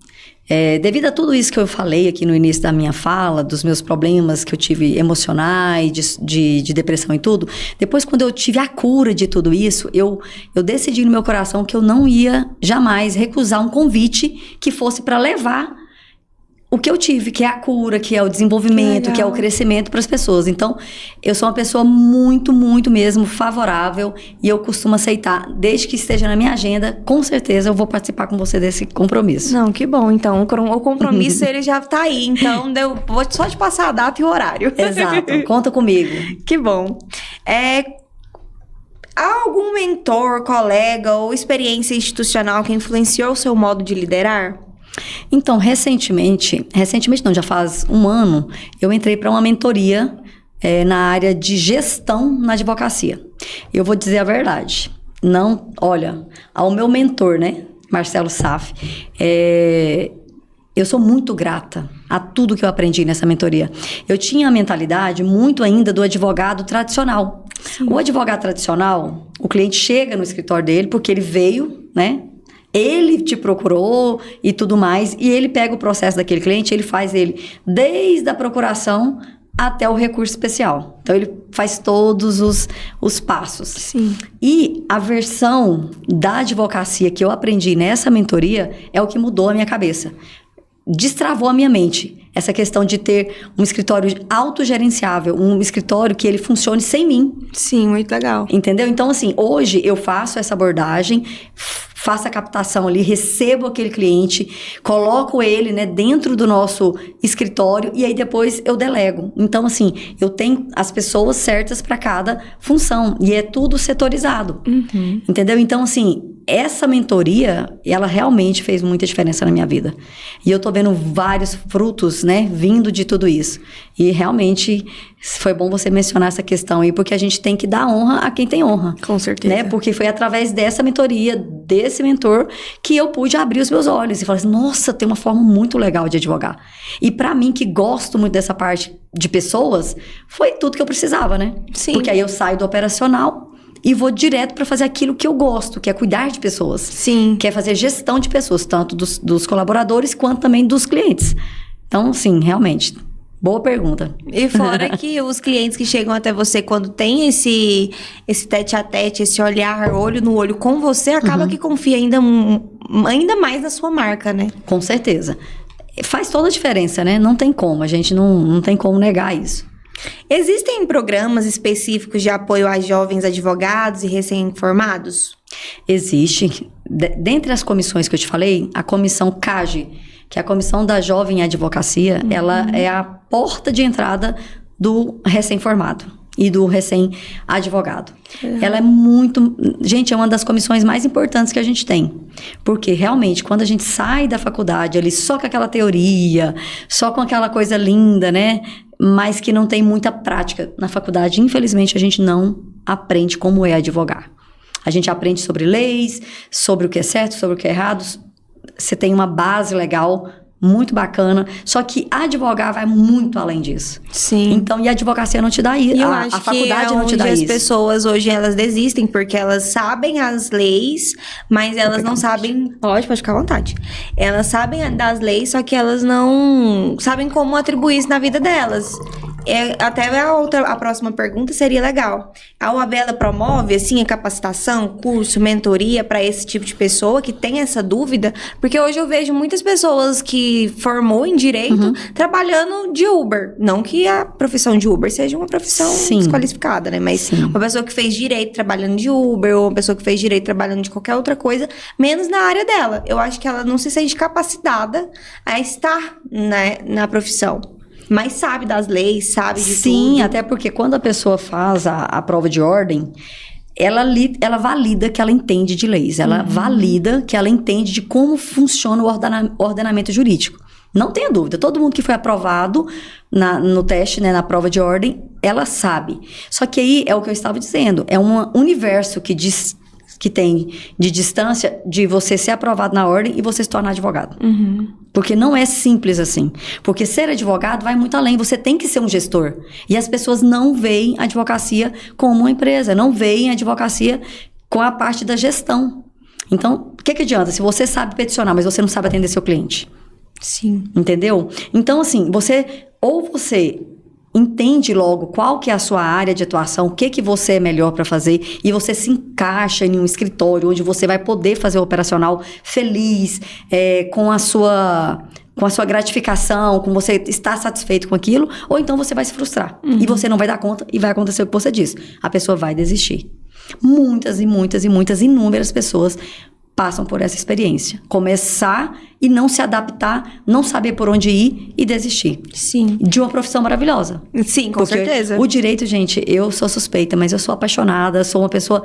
Devido a tudo isso que eu falei aqui no início da minha fala, dos meus problemas que eu tive emocionais, de depressão e tudo, depois quando eu tive a cura de tudo isso, eu decidi no meu coração que eu não ia jamais recusar um convite que fosse para levar o que eu tive, que é a cura, que é o desenvolvimento, que é o crescimento para as pessoas. Então, eu sou uma pessoa muito, muito mesmo favorável e eu costumo aceitar, desde que esteja na minha agenda, com certeza eu vou participar com você desse compromisso. Não, que bom. Então, o compromisso ele já tá aí. Então, eu vou só te passar a data e o horário. Exato. Conta comigo. Que bom. Há algum mentor, colega ou experiência institucional que influenciou o seu modo de liderar? Então, recentemente não, já faz 1 ano, eu entrei para uma mentoria na área de gestão na advocacia. Eu vou dizer a verdade. Não, olha, ao meu mentor, né, Marcelo Saf, eu sou muito grata a tudo que eu aprendi nessa mentoria. Eu tinha a mentalidade muito ainda do advogado tradicional. Sim. O advogado tradicional, o cliente chega no escritório dele porque ele veio, né? Ele te procurou e tudo mais, e ele pega o processo daquele cliente, ele faz ele desde a procuração até o recurso especial. Então, ele faz todos os passos. Sim. E a versão da advocacia que eu aprendi nessa mentoria é o que mudou a minha cabeça. Destravou a minha mente. Essa questão de ter um escritório autogerenciável, um escritório que ele funcione sem mim. Sim, muito legal. Entendeu? Então, assim, hoje eu faço essa abordagem, faço a captação ali, recebo aquele cliente, coloco ele, né, dentro do nosso escritório e aí depois eu delego. Então, assim, eu tenho as pessoas certas para cada função e é tudo setorizado. Entendeu? Então, assim, essa mentoria, ela realmente fez muita diferença na minha vida. E eu tô vendo vários frutos, né, vindo de tudo isso. E realmente foi bom você mencionar essa questão aí, porque a gente tem que dar honra a quem tem honra. Com certeza. Né? Porque foi através dessa mentoria, desse mentor, que eu pude abrir os meus olhos e falar assim, nossa, tem uma forma muito legal de advogar. E pra mim, que gosto muito dessa parte de pessoas, foi tudo que eu precisava, né? Sim. Porque aí eu saio do operacional e vou direto para fazer aquilo que eu gosto, que é cuidar de pessoas. Sim. Que é fazer gestão de pessoas, tanto dos colaboradores quanto também dos clientes. Então, sim, realmente, boa pergunta. E fora que os clientes que chegam até você quando tem esse tete-a-tete, esse olhar olho no olho com você, acaba que confia ainda mais na sua marca, né? Com certeza. Faz toda a diferença, né? Não tem como, a gente não tem como negar isso. Existem programas específicos de apoio a jovens advogados e recém-formados? Existe. Dentre as comissões que eu te falei, a comissão CAGE, que é a Comissão da Jovem Advocacia, ela é a porta de entrada do recém-formado e do recém-advogado. Ela é muito... Gente, é uma das comissões mais importantes que a gente tem. Porque, realmente, quando a gente sai da faculdade ali só com aquela teoria, só com aquela coisa linda, né? Mas que não tem muita prática na faculdade, infelizmente, a gente não aprende como é advogar. A gente aprende sobre leis, sobre o que é certo, sobre o que é errado. Você tem uma base legal muito bacana, só que advogar vai muito além disso. Sim. Então, e a advocacia não te dá isso. A faculdade não te dá isso. As pessoas hoje, elas desistem porque elas sabem as leis, mas elas não sabem... Pode ficar à vontade. Elas sabem das leis, só que elas não sabem como atribuir isso na vida delas. Até a próxima pergunta seria legal. A OAB, ela promove, assim, a capacitação, curso, mentoria para esse tipo de pessoa que tem essa dúvida? Porque hoje eu vejo muitas pessoas que formou em direito trabalhando de Uber. Não que a profissão de Uber seja uma profissão desqualificada, né? Mas uma pessoa que fez direito trabalhando de Uber, ou uma pessoa que fez direito trabalhando de qualquer outra coisa, menos na área dela. Eu acho que ela não se sente capacitada a estar, né, na profissão. Mas sabe das leis, sabe de tudo. Sim, até porque quando a pessoa faz a prova de ordem, ela valida que ela entende de leis. Ela valida que ela entende de como funciona o ordenamento jurídico. Não tenha dúvida, todo mundo que foi aprovado no teste, né, na prova de ordem, ela sabe. Só que aí é o que eu estava dizendo, é um universo que tem de distância de você ser aprovado na ordem e você se tornar advogado. Porque não é simples assim. Porque ser advogado vai muito além. Você tem que ser um gestor. E as pessoas não veem a advocacia como uma empresa. Não veem a advocacia com a parte da gestão. Então, o que adianta? Se você sabe peticionar, mas você não sabe atender seu cliente. Sim. Entendeu? Então, assim, você entende logo qual que é a sua área de atuação, o que você é melhor para fazer, e você se encaixa em um escritório onde você vai poder fazer o operacional feliz, com a sua gratificação, com você estar satisfeito com aquilo, ou então você vai se frustrar. E você não vai dar conta e vai acontecer o que você disse. A pessoa vai desistir. Muitas e muitas e muitas, inúmeras pessoas passam por essa experiência. Começar e não se adaptar, não saber por onde ir e desistir. Sim. De uma profissão maravilhosa. Sim, com certeza. O direito, gente, eu sou suspeita, mas eu sou apaixonada, sou uma pessoa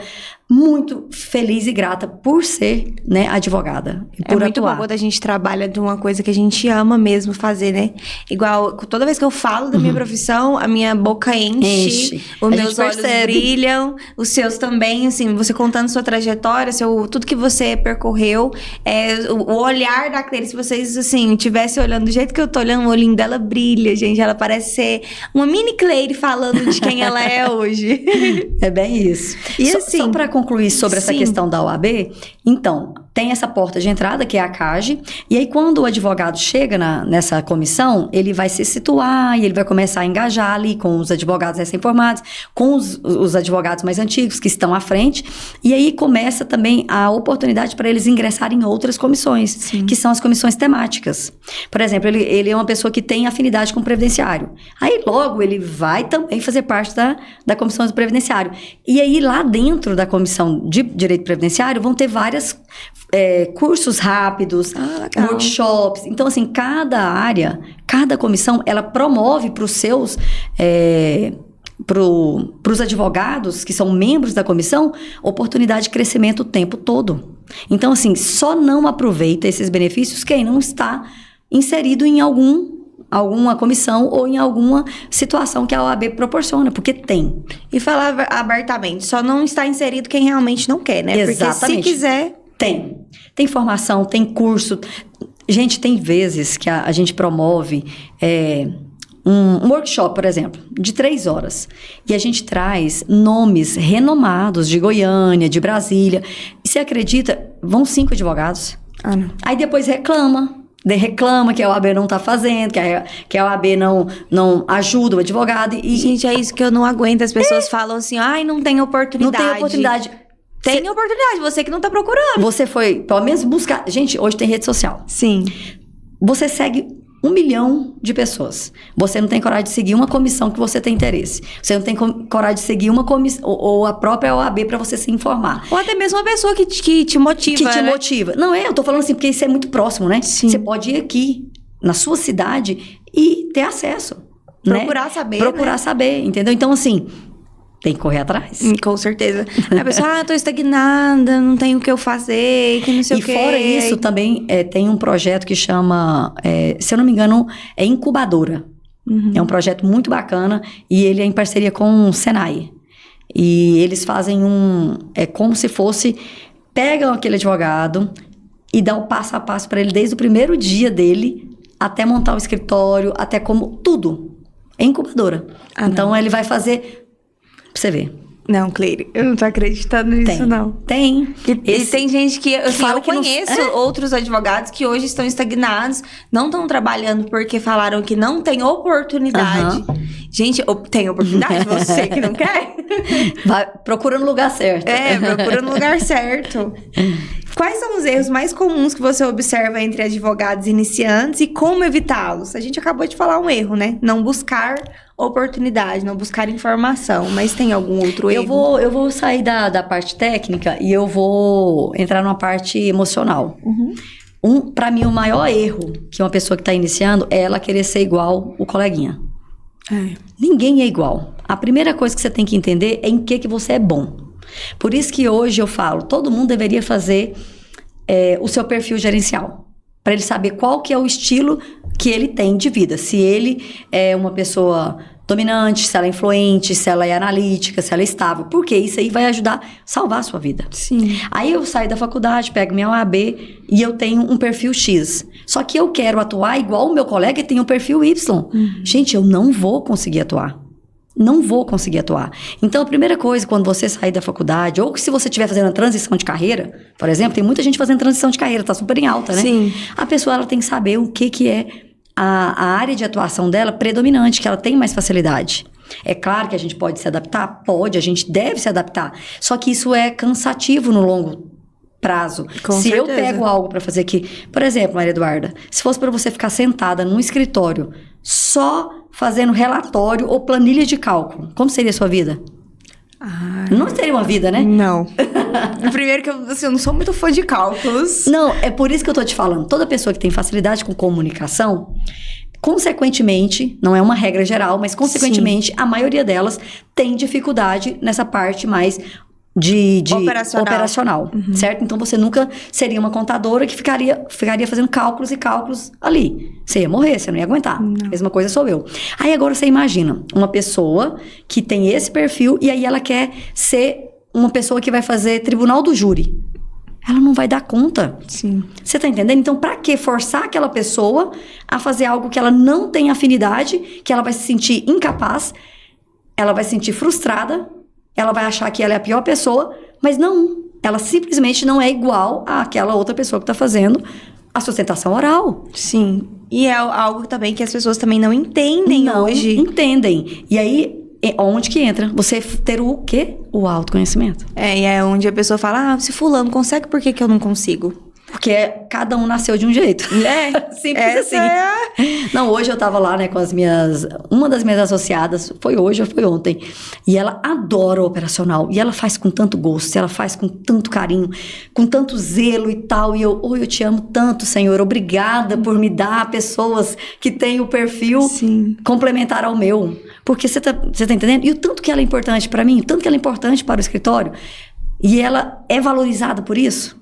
muito feliz e grata por ser, né, advogada. E por muito bom quando a gente trabalha de uma coisa que a gente ama mesmo fazer, né? Igual, toda vez que eu falo da minha profissão, a minha boca enche. Os meus olhos brilham, os seus também, assim, você contando sua trajetória, tudo que você percorreu, o olhar da Cleire, se vocês, assim, tivessem olhando do jeito que eu tô olhando, o olhinho dela brilha, gente, ela parece ser uma mini Cleire falando de quem ela é hoje. É bem isso. E só pra concluir sobre essa questão da OAB, então, tem essa porta de entrada, que é a CAGE, e aí quando o advogado chega nessa comissão, ele vai se situar e ele vai começar a engajar ali com os advogados recém-formados, com os advogados mais antigos que estão à frente, e aí começa também a oportunidade para eles ingressarem em outras comissões, que são as comissões temáticas. Por exemplo, ele é uma pessoa que tem afinidade com o previdenciário. Aí logo ele vai também fazer parte da comissão do previdenciário. E aí lá dentro da comissão de direito previdenciário vão ter várias cursos rápidos, workshops. Então, assim, cada área, cada comissão, ela promove para os seus pros advogados que são membros da comissão, oportunidade de crescimento o tempo todo. Então, assim, só não aproveita esses benefícios quem não está inserido em alguma comissão ou em alguma situação que a OAB proporciona, porque tem. E falar abertamente, só não está inserido quem realmente não quer, né? Exatamente. Porque se quiser... Tem formação, tem curso. Gente, tem vezes que a gente promove um workshop, por exemplo, de 3 horas. E a gente traz nomes renomados de Goiânia, de Brasília. E você acredita, vão 5 advogados. Não. Aí depois reclama que a OAB não está fazendo, que a OAB não ajuda o advogado. E gente, é isso que eu não aguento. As pessoas falam assim, ai, não tem oportunidade. não tem oportunidade. Tem oportunidade, você que não tá procurando. Você foi, pelo menos, buscar... Gente, hoje tem rede social. Sim. Você segue 1 milhão de pessoas. Você não tem coragem de seguir uma comissão que você tem interesse. Você não tem coragem de seguir uma comissão... Ou a própria OAB para você se informar. Ou até mesmo uma pessoa que te motiva, Que te motiva. Não eu tô falando assim, porque isso é muito próximo, né? Sim. Você pode ir aqui, na sua cidade, e ter acesso. Procurar saber, Procurar saber, entendeu? Então, assim... Tem que correr atrás. Com certeza. A pessoa, eu tô estagnada, não tenho o que eu fazer, que não sei o quê. E fora isso, também tem um projeto que chama, se eu não me engano, é Incubadora. Uhum. É um projeto muito bacana e ele é em parceria com o Senai. E eles fazem como se fosse, pegam aquele advogado e dão o passo a passo para ele desde o primeiro dia dele até montar o escritório, até como tudo. É Incubadora. Então, ele vai fazer... Pra você ver. Não, Cleire, eu não tô acreditando nisso, não. Tem. E tem gente que... Assim, eu conheço outros advogados que hoje estão estagnados, não estão trabalhando porque falaram que não tem oportunidade. Uhum. Gente, tem oportunidade? Você que não quer? Vai, procura no lugar certo. Procura no lugar certo. Quais são os erros mais comuns que você observa entre advogados iniciantes e como evitá-los? A gente acabou de falar um erro, né? Não buscar oportunidade, não buscar informação. Mas tem algum outro erro? Eu vou sair da parte técnica e eu vou entrar numa parte emocional. Uhum. Pra mim, o maior erro que uma pessoa que está iniciando é ela querer ser igual o coleguinha. Ninguém é igual. A primeira coisa que você tem que entender é em que você é bom. Por isso que hoje eu falo, todo mundo deveria fazer o seu perfil gerencial. Para ele saber qual que é o estilo que ele tem de vida. Se ele é uma pessoa dominante, se ela é influente, se ela é analítica, se ela é estável. Porque isso aí vai ajudar a salvar a sua vida. Sim. Aí eu saio da faculdade, pego minha OAB e eu tenho um perfil X. Só que eu quero atuar igual o meu colega que tem um perfil Y. Uhum. Gente, eu não vou conseguir atuar. Não vou conseguir atuar. Então, a primeira coisa, quando você sair da faculdade, ou se você estiver fazendo a transição de carreira, por exemplo, tem muita gente fazendo transição de carreira, tá super em alta, né? Sim. A pessoa, ela tem que saber o que é a área de atuação dela predominante, que ela tem mais facilidade. É claro que a gente pode se adaptar? Pode, a gente deve se adaptar. Só que isso é cansativo no longo prazo. Se eu pego algo para fazer aqui... Por exemplo, Maria Eduarda, se fosse para você ficar sentada num escritório só fazendo relatório ou planilha de cálculo, como seria a sua vida? Não seria uma vida, né? Não. Primeiro que eu não sou muito fã de cálculos. Não, é por isso que eu tô te falando. Toda pessoa que tem facilidade com comunicação, consequentemente, não é uma regra geral, mas consequentemente, a maioria delas tem dificuldade nessa parte mais de operacional, certo? Então, você nunca seria uma contadora que ficaria fazendo cálculos e cálculos ali. Você ia morrer, você não ia aguentar. Não. Mesma coisa sou eu. Aí, agora, você imagina uma pessoa que tem esse perfil e aí ela quer ser uma pessoa que vai fazer tribunal do júri. Ela não vai dar conta. Sim. Você tá entendendo? Então, pra que forçar aquela pessoa a fazer algo que ela não tem afinidade, que ela vai se sentir incapaz, ela vai se sentir frustrada, ela vai achar que ela é a pior pessoa, mas não. Ela simplesmente não é igual àquela outra pessoa que está fazendo a sustentação oral. Sim. E é algo também que as pessoas também não entendem hoje. Não entendem. E aí, onde que entra? Você ter o quê? O autoconhecimento. E é onde a pessoa fala, se fulano consegue, por que eu não consigo? Porque cada um nasceu de um jeito. Simples assim. Não, hoje eu tava lá, né, com uma das minhas associadas, foi hoje ou foi ontem, e ela adora o operacional, e ela faz com tanto gosto, ela faz com tanto carinho, com tanto zelo e tal, e eu te amo tanto, Senhor, obrigada por me dar pessoas que têm o perfil complementar ao meu. Porque você tá entendendo? E o tanto que ela é importante para mim, o tanto que ela é importante para o escritório, e ela é valorizada por isso.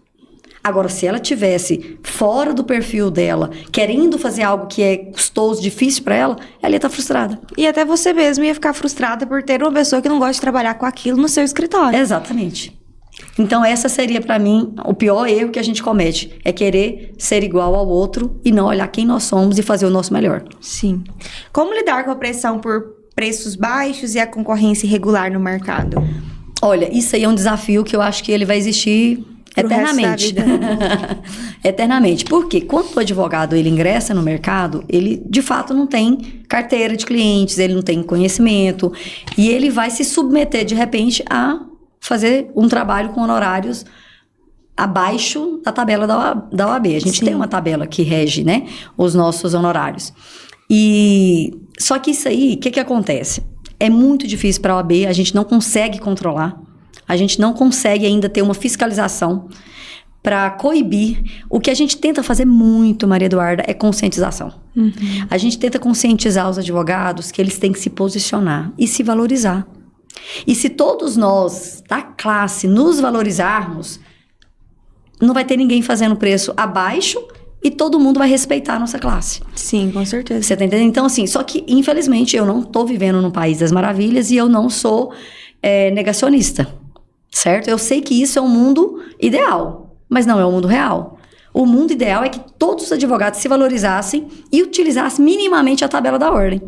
Agora, se ela tivesse fora do perfil dela, querendo fazer algo que é custoso, difícil para ela ia estar frustrada. E até você mesmo ia ficar frustrada por ter uma pessoa que não gosta de trabalhar com aquilo no seu escritório. Exatamente. Então, essa seria, para mim, o pior erro que a gente comete. É querer ser igual ao outro e não olhar quem nós somos e fazer o nosso melhor. Sim. Como lidar com a pressão por preços baixos e a concorrência irregular no mercado? Olha, isso aí é um desafio que eu acho que ele vai existir eternamente. Eternamente. Porque quando o advogado ele ingressa no mercado, ele de fato não tem carteira de clientes, ele não tem conhecimento e ele vai se submeter de repente a fazer um trabalho com honorários abaixo da tabela da OAB. A gente tem uma tabela que rege, né, os nossos honorários. Só que isso aí, o que acontece? É muito difícil para a OAB, a gente não consegue controlar, a gente não consegue ainda ter uma fiscalização para coibir. O que a gente tenta fazer muito, Maria Eduarda, é conscientização. Uhum. A gente tenta conscientizar os advogados que eles têm que se posicionar e se valorizar. E se todos nós, da classe, nos valorizarmos, não vai ter ninguém fazendo preço abaixo e todo mundo vai respeitar a nossa classe. Sim, com certeza. Você tá entendendo? Então, assim, só que, infelizmente, eu não tô vivendo num país das maravilhas e eu não sou negacionista, certo? Eu sei que isso é um mundo ideal, mas não é o mundo real. O mundo ideal é que todos os advogados se valorizassem e utilizassem minimamente a tabela da ordem.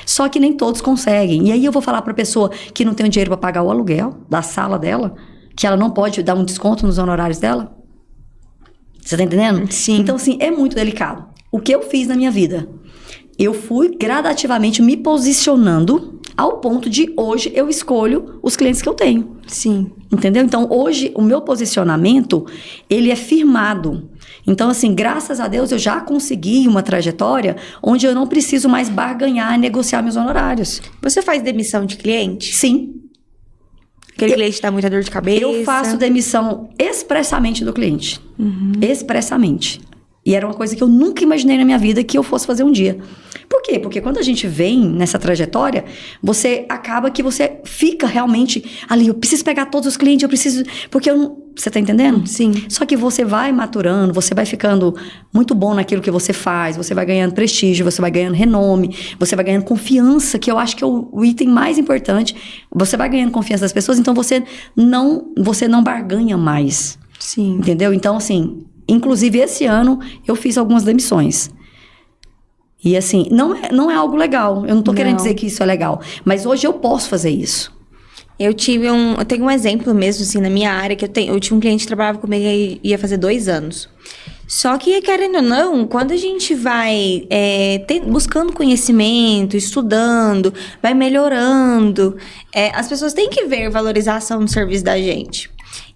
Só que nem todos conseguem. E aí eu vou falar para a pessoa que não tem o dinheiro para pagar o aluguel da sala dela, que ela não pode dar um desconto nos honorários dela. Você tá entendendo? Sim. Então, assim, é muito delicado. O que eu fiz na minha vida? Eu fui gradativamente me posicionando ao ponto de hoje eu escolho os clientes que eu tenho. Sim. Entendeu? Então, hoje, o meu posicionamento, ele é firmado. Então, assim, graças a Deus, eu já consegui uma trajetória onde eu não preciso mais barganhar, negociar meus honorários. Você faz demissão de cliente? Sim. Aquele cliente dá muita dor de cabeça? Eu faço demissão expressamente do cliente. Uhum. Expressamente. E era uma coisa que eu nunca imaginei na minha vida que eu fosse fazer um dia. Por quê? Porque quando a gente vem nessa trajetória, você acaba que você fica realmente ali, eu preciso pegar todos os clientes, eu preciso... Porque eu não... Você tá entendendo? Sim. Só que você vai maturando, você vai ficando muito bom naquilo que você faz, você vai ganhando prestígio, você vai ganhando renome, você vai ganhando confiança, que eu acho que é o item mais importante. Você vai ganhando confiança das pessoas, então você não barganha mais. Sim. Entendeu? Então, assim... Inclusive, esse ano, eu fiz algumas demissões. E, assim, não é algo legal. Eu não tô querendo dizer que isso é legal. Mas hoje eu posso fazer isso. Eu tenho um exemplo mesmo, assim, na minha área, que eu tinha um cliente que trabalhava comigo e ia fazer 2 anos. Só que, querendo ou não, quando a gente vai buscando conhecimento, estudando, vai melhorando, as pessoas têm que ver valorização no serviço da gente.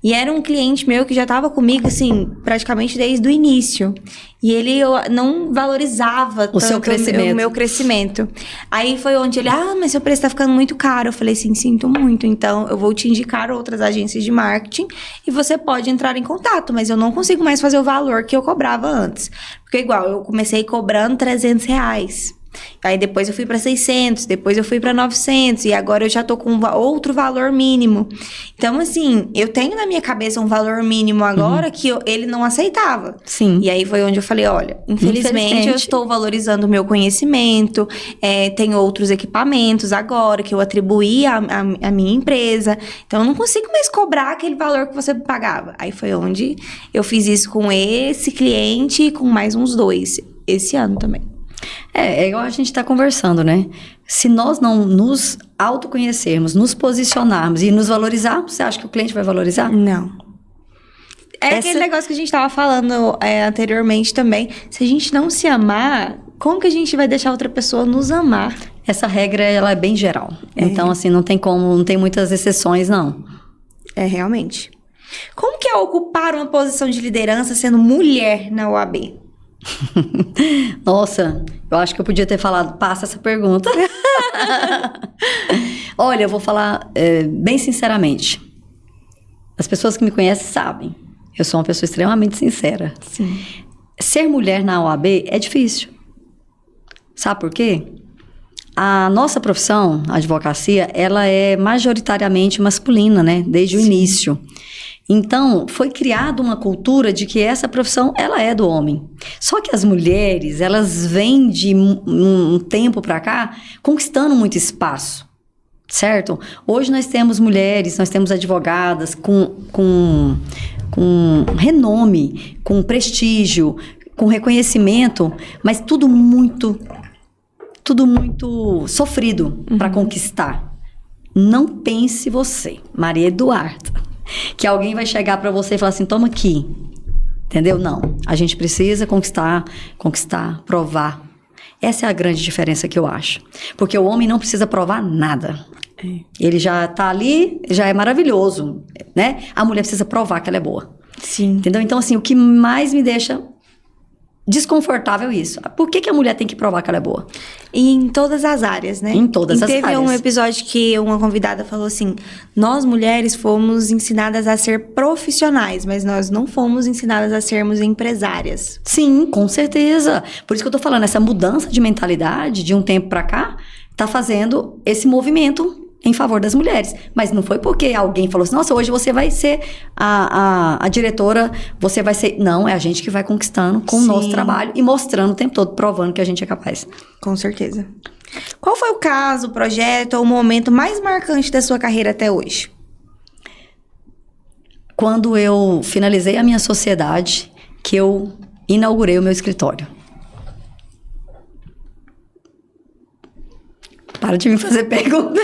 E era um cliente meu que já estava comigo, assim, praticamente desde o início. E ele não valorizava tanto seu crescimento. O meu crescimento. Aí foi onde ele, mas seu preço tá ficando muito caro. Eu falei assim, sinto muito. Então, eu vou te indicar outras agências de marketing e você pode entrar em contato. Mas eu não consigo mais fazer o valor que eu cobrava antes. Porque igual, eu comecei cobrando R$300. Aí depois eu fui para 600, depois eu fui para 900 e agora eu já tô com outro valor mínimo. Então, assim, eu tenho na minha cabeça um valor mínimo agora que ele não aceitava. Sim. E aí foi onde eu falei, olha, infelizmente eu estou valorizando o meu conhecimento, tem outros equipamentos agora que eu atribuí à minha empresa. Então, eu não consigo mais cobrar aquele valor que você pagava. Aí foi onde eu fiz isso com esse cliente e com mais uns 2, esse ano também. É igual a gente tá conversando, né? Se nós não nos autoconhecermos, nos posicionarmos e nos valorizarmos, você acha que o cliente vai valorizar? Não. Aquele negócio que a gente tava falando anteriormente também. Se a gente não se amar, como que a gente vai deixar outra pessoa nos amar? Essa regra, ela é bem geral. Então, assim, não tem muitas exceções, não. Realmente. Como que é ocupar uma posição de liderança sendo mulher na OAB? Nossa, eu acho que eu podia ter falado, passa essa pergunta. Olha, eu vou falar bem sinceramente. As pessoas que me conhecem sabem. Eu sou uma pessoa extremamente sincera. Sim. Ser mulher na OAB é difícil. Sabe por quê? A nossa profissão, a advocacia, ela é majoritariamente masculina, né? Desde o início. Então, foi criada uma cultura de que essa profissão, ela é do homem. Só que as mulheres, elas vêm de um tempo para cá conquistando muito espaço, certo? Hoje nós temos mulheres, nós temos advogadas com renome, com prestígio, com reconhecimento, mas tudo muito sofrido para conquistar. Não pense você, Maria Eduarda, que alguém vai chegar para você e falar assim, toma aqui. Entendeu? Não. A gente precisa conquistar, provar. Essa é a grande diferença que eu acho. Porque o homem não precisa provar nada. Ele já tá ali, já é maravilhoso, né? A mulher precisa provar que ela é boa. Sim. Entendeu? Então, assim, o que mais me deixa desconfortável é isso. Por que a mulher tem que provar que ela é boa? E em todas as áreas, né? Em todas as áreas. Teve um episódio que uma convidada falou assim, nós mulheres fomos ensinadas a ser profissionais, mas nós não fomos ensinadas a sermos empresárias. Sim, com certeza. Por isso que eu tô falando, essa mudança de mentalidade de um tempo pra cá, tá fazendo esse movimento em favor das mulheres. Mas não foi porque alguém falou assim, nossa, hoje você vai ser a diretora, você vai ser... Não, é a gente que vai conquistando com o nosso trabalho e mostrando o tempo todo, provando que a gente é capaz. Com certeza. Qual foi o caso, o projeto ou o momento mais marcante da sua carreira até hoje? Quando eu finalizei a minha sociedade, que eu inaugurei o meu escritório. Para de me fazer pergunta.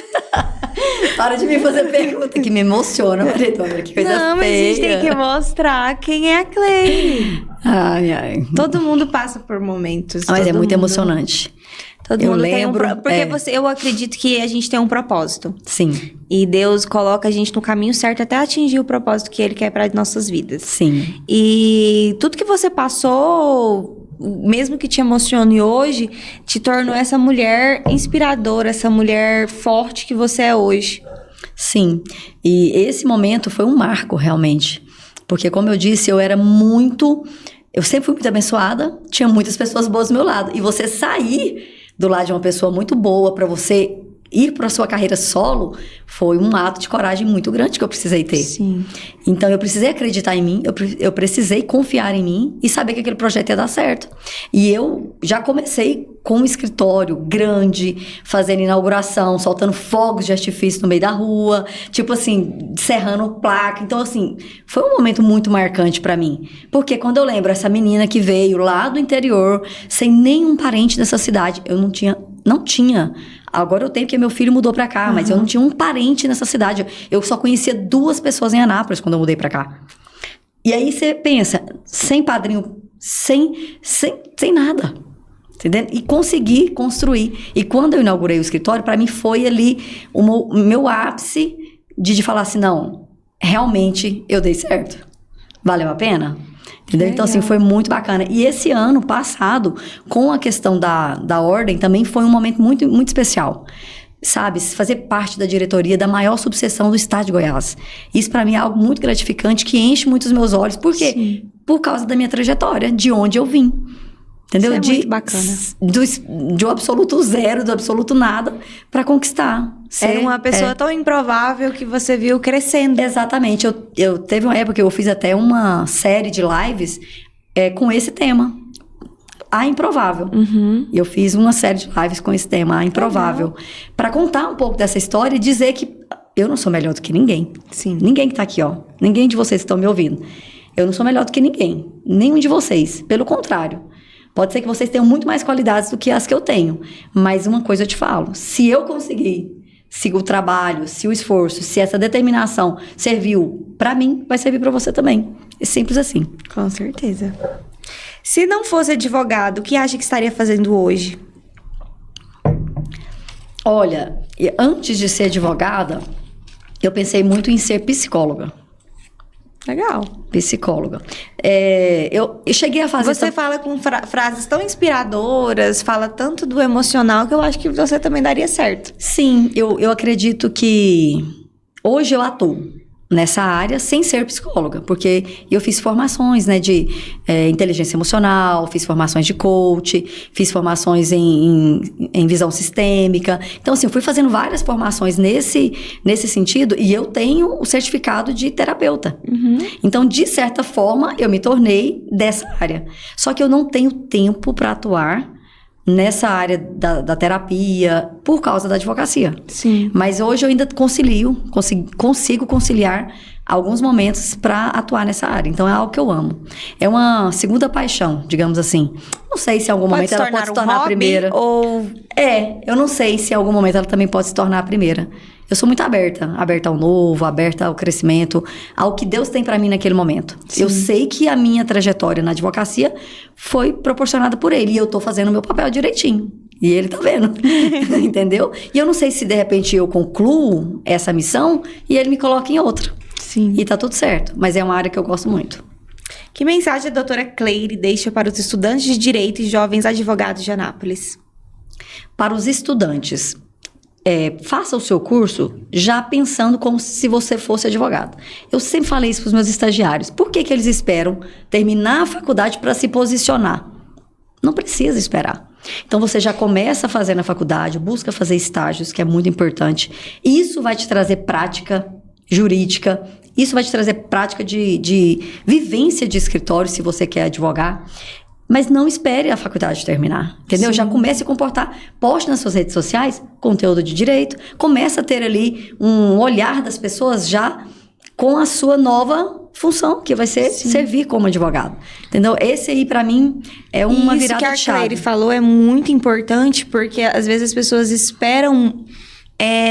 Para de me fazer pergunta, que me emociona, Maria. Que coisa feia. Não, mas a gente tem que mostrar quem é a Cleide. Ai. Todo mundo passa por momentos. Mas é muito emocionante. Todo eu mundo lembro, tem porque eu acredito que a gente tem um propósito. Sim. E Deus coloca a gente no caminho certo até atingir o propósito que Ele quer para as nossas vidas. Sim. E tudo que você passou, mesmo que te emocione hoje, te tornou essa mulher inspiradora, essa mulher forte que você é hoje. Sim. E esse momento foi um marco, realmente. Porque, como eu disse, eu sempre fui muito abençoada, tinha muitas pessoas boas do meu lado. E você sair do lado de uma pessoa muito boa para você ir para a sua carreira solo foi um ato de coragem muito grande que eu precisei ter. Sim. Então, eu precisei acreditar em mim, eu precisei confiar em mim e saber que aquele projeto ia dar certo. E eu já comecei com um escritório grande, fazendo inauguração, soltando fogos de artifício no meio da rua, tipo assim, serrando placa. Então, assim, foi um momento muito marcante pra mim. Porque quando eu lembro essa menina que veio lá do interior, sem nenhum parente dessa cidade, eu não tinha. Agora eu tenho, porque meu filho mudou pra cá, mas eu não tinha um parente nessa cidade. Eu só conhecia 2 pessoas em Anápolis quando eu mudei pra cá. E aí você pensa, sem padrinho, sem nada. Entendeu? E consegui construir. E quando eu inaugurei o escritório, pra mim foi ali o meu ápice de falar assim, não, realmente eu dei certo. Valeu a pena? Entendeu? Então, assim, foi muito bacana. E esse ano passado, com a questão da ordem, também foi um momento muito, muito especial. Sabe? Fazer parte da diretoria da maior subseção do estado de Goiás. Isso, pra mim, é algo muito gratificante, que enche muito os meus olhos. Por quê? Sim. Por causa da minha trajetória, de onde eu vim. Entendeu? Isso é muito bacana. Do absoluto zero, do absoluto nada, pra conquistar. Era uma pessoa tão improvável que você viu crescendo. Exatamente. Eu teve uma época que eu fiz até uma série de lives com esse tema. A improvável. Uhum. E eu fiz uma série de lives com esse tema, a improvável. Pra contar um pouco dessa história e dizer que eu não sou melhor do que ninguém. Sim. Ninguém que tá aqui, ó. Ninguém de vocês que estão me ouvindo. Eu não sou melhor do que ninguém. Nenhum de vocês. Pelo contrário. Pode ser que vocês tenham muito mais qualidades do que as que eu tenho. Mas uma coisa eu te falo. Se eu conseguir, se o trabalho, se o esforço, se essa determinação serviu pra mim, vai servir pra você também. É simples assim. Com certeza. Se não fosse advogado, o que acha que estaria fazendo hoje? Olha, antes de ser advogada, eu pensei muito em ser psicóloga. Legal. Psicóloga. Eu cheguei a fazer... Você fala com frases tão inspiradoras, fala tanto do emocional, que eu acho que você também daria certo. Sim, eu acredito que... Hoje eu atuo. nessa área sem ser psicóloga, porque eu fiz formações, né, de inteligência emocional, fiz formações de coach, fiz formações em visão sistêmica. Então, assim, eu fui fazendo várias formações nesse sentido e eu tenho o certificado de terapeuta. Então, de certa forma, eu me tornei dessa área. Só que eu não tenho tempo para atuar nessa área da terapia por causa da advocacia. Sim. Mas hoje eu ainda consigo conciliar alguns momentos para atuar nessa área. Então é algo que eu amo. É uma segunda paixão, digamos assim. Não sei se em algum momento ela pode se tornar a primeira. Eu não sei se em algum momento ela também pode se tornar a primeira. Eu sou muito aberta ao novo, aberta ao crescimento, ao que Deus tem para mim naquele momento. Sim. Eu sei que a minha trajetória na advocacia foi proporcionada por Ele, e eu tô fazendo o meu papel direitinho. E Ele tá vendo, entendeu? E eu não sei se de repente eu concluo essa missão e Ele me coloca em outra. Sim. E tá tudo certo, mas é uma área que eu gosto muito. Que mensagem a doutora Cleire deixa para os estudantes de Direito e jovens advogados de Anápolis? Para os estudantes, faça o seu curso já pensando como se você fosse advogado. Eu sempre falei isso para os meus estagiários. Por que eles esperam terminar a faculdade para se posicionar? Não precisa esperar. Então, você já começa a fazer na faculdade, busca fazer estágios, que é muito importante. Isso vai te trazer prática jurídica, isso vai te trazer prática de vivência de escritório, se você quer advogar. Mas não espere a faculdade terminar, entendeu? Sim. Já comece a comportar, poste nas suas redes sociais conteúdo de direito, começa a ter ali um olhar das pessoas já com a sua nova função, que vai ser servir como advogado, entendeu? Esse aí, pra mim, é uma virada de chave. Isso que a Cleire falou é muito importante, porque às vezes as pessoas esperam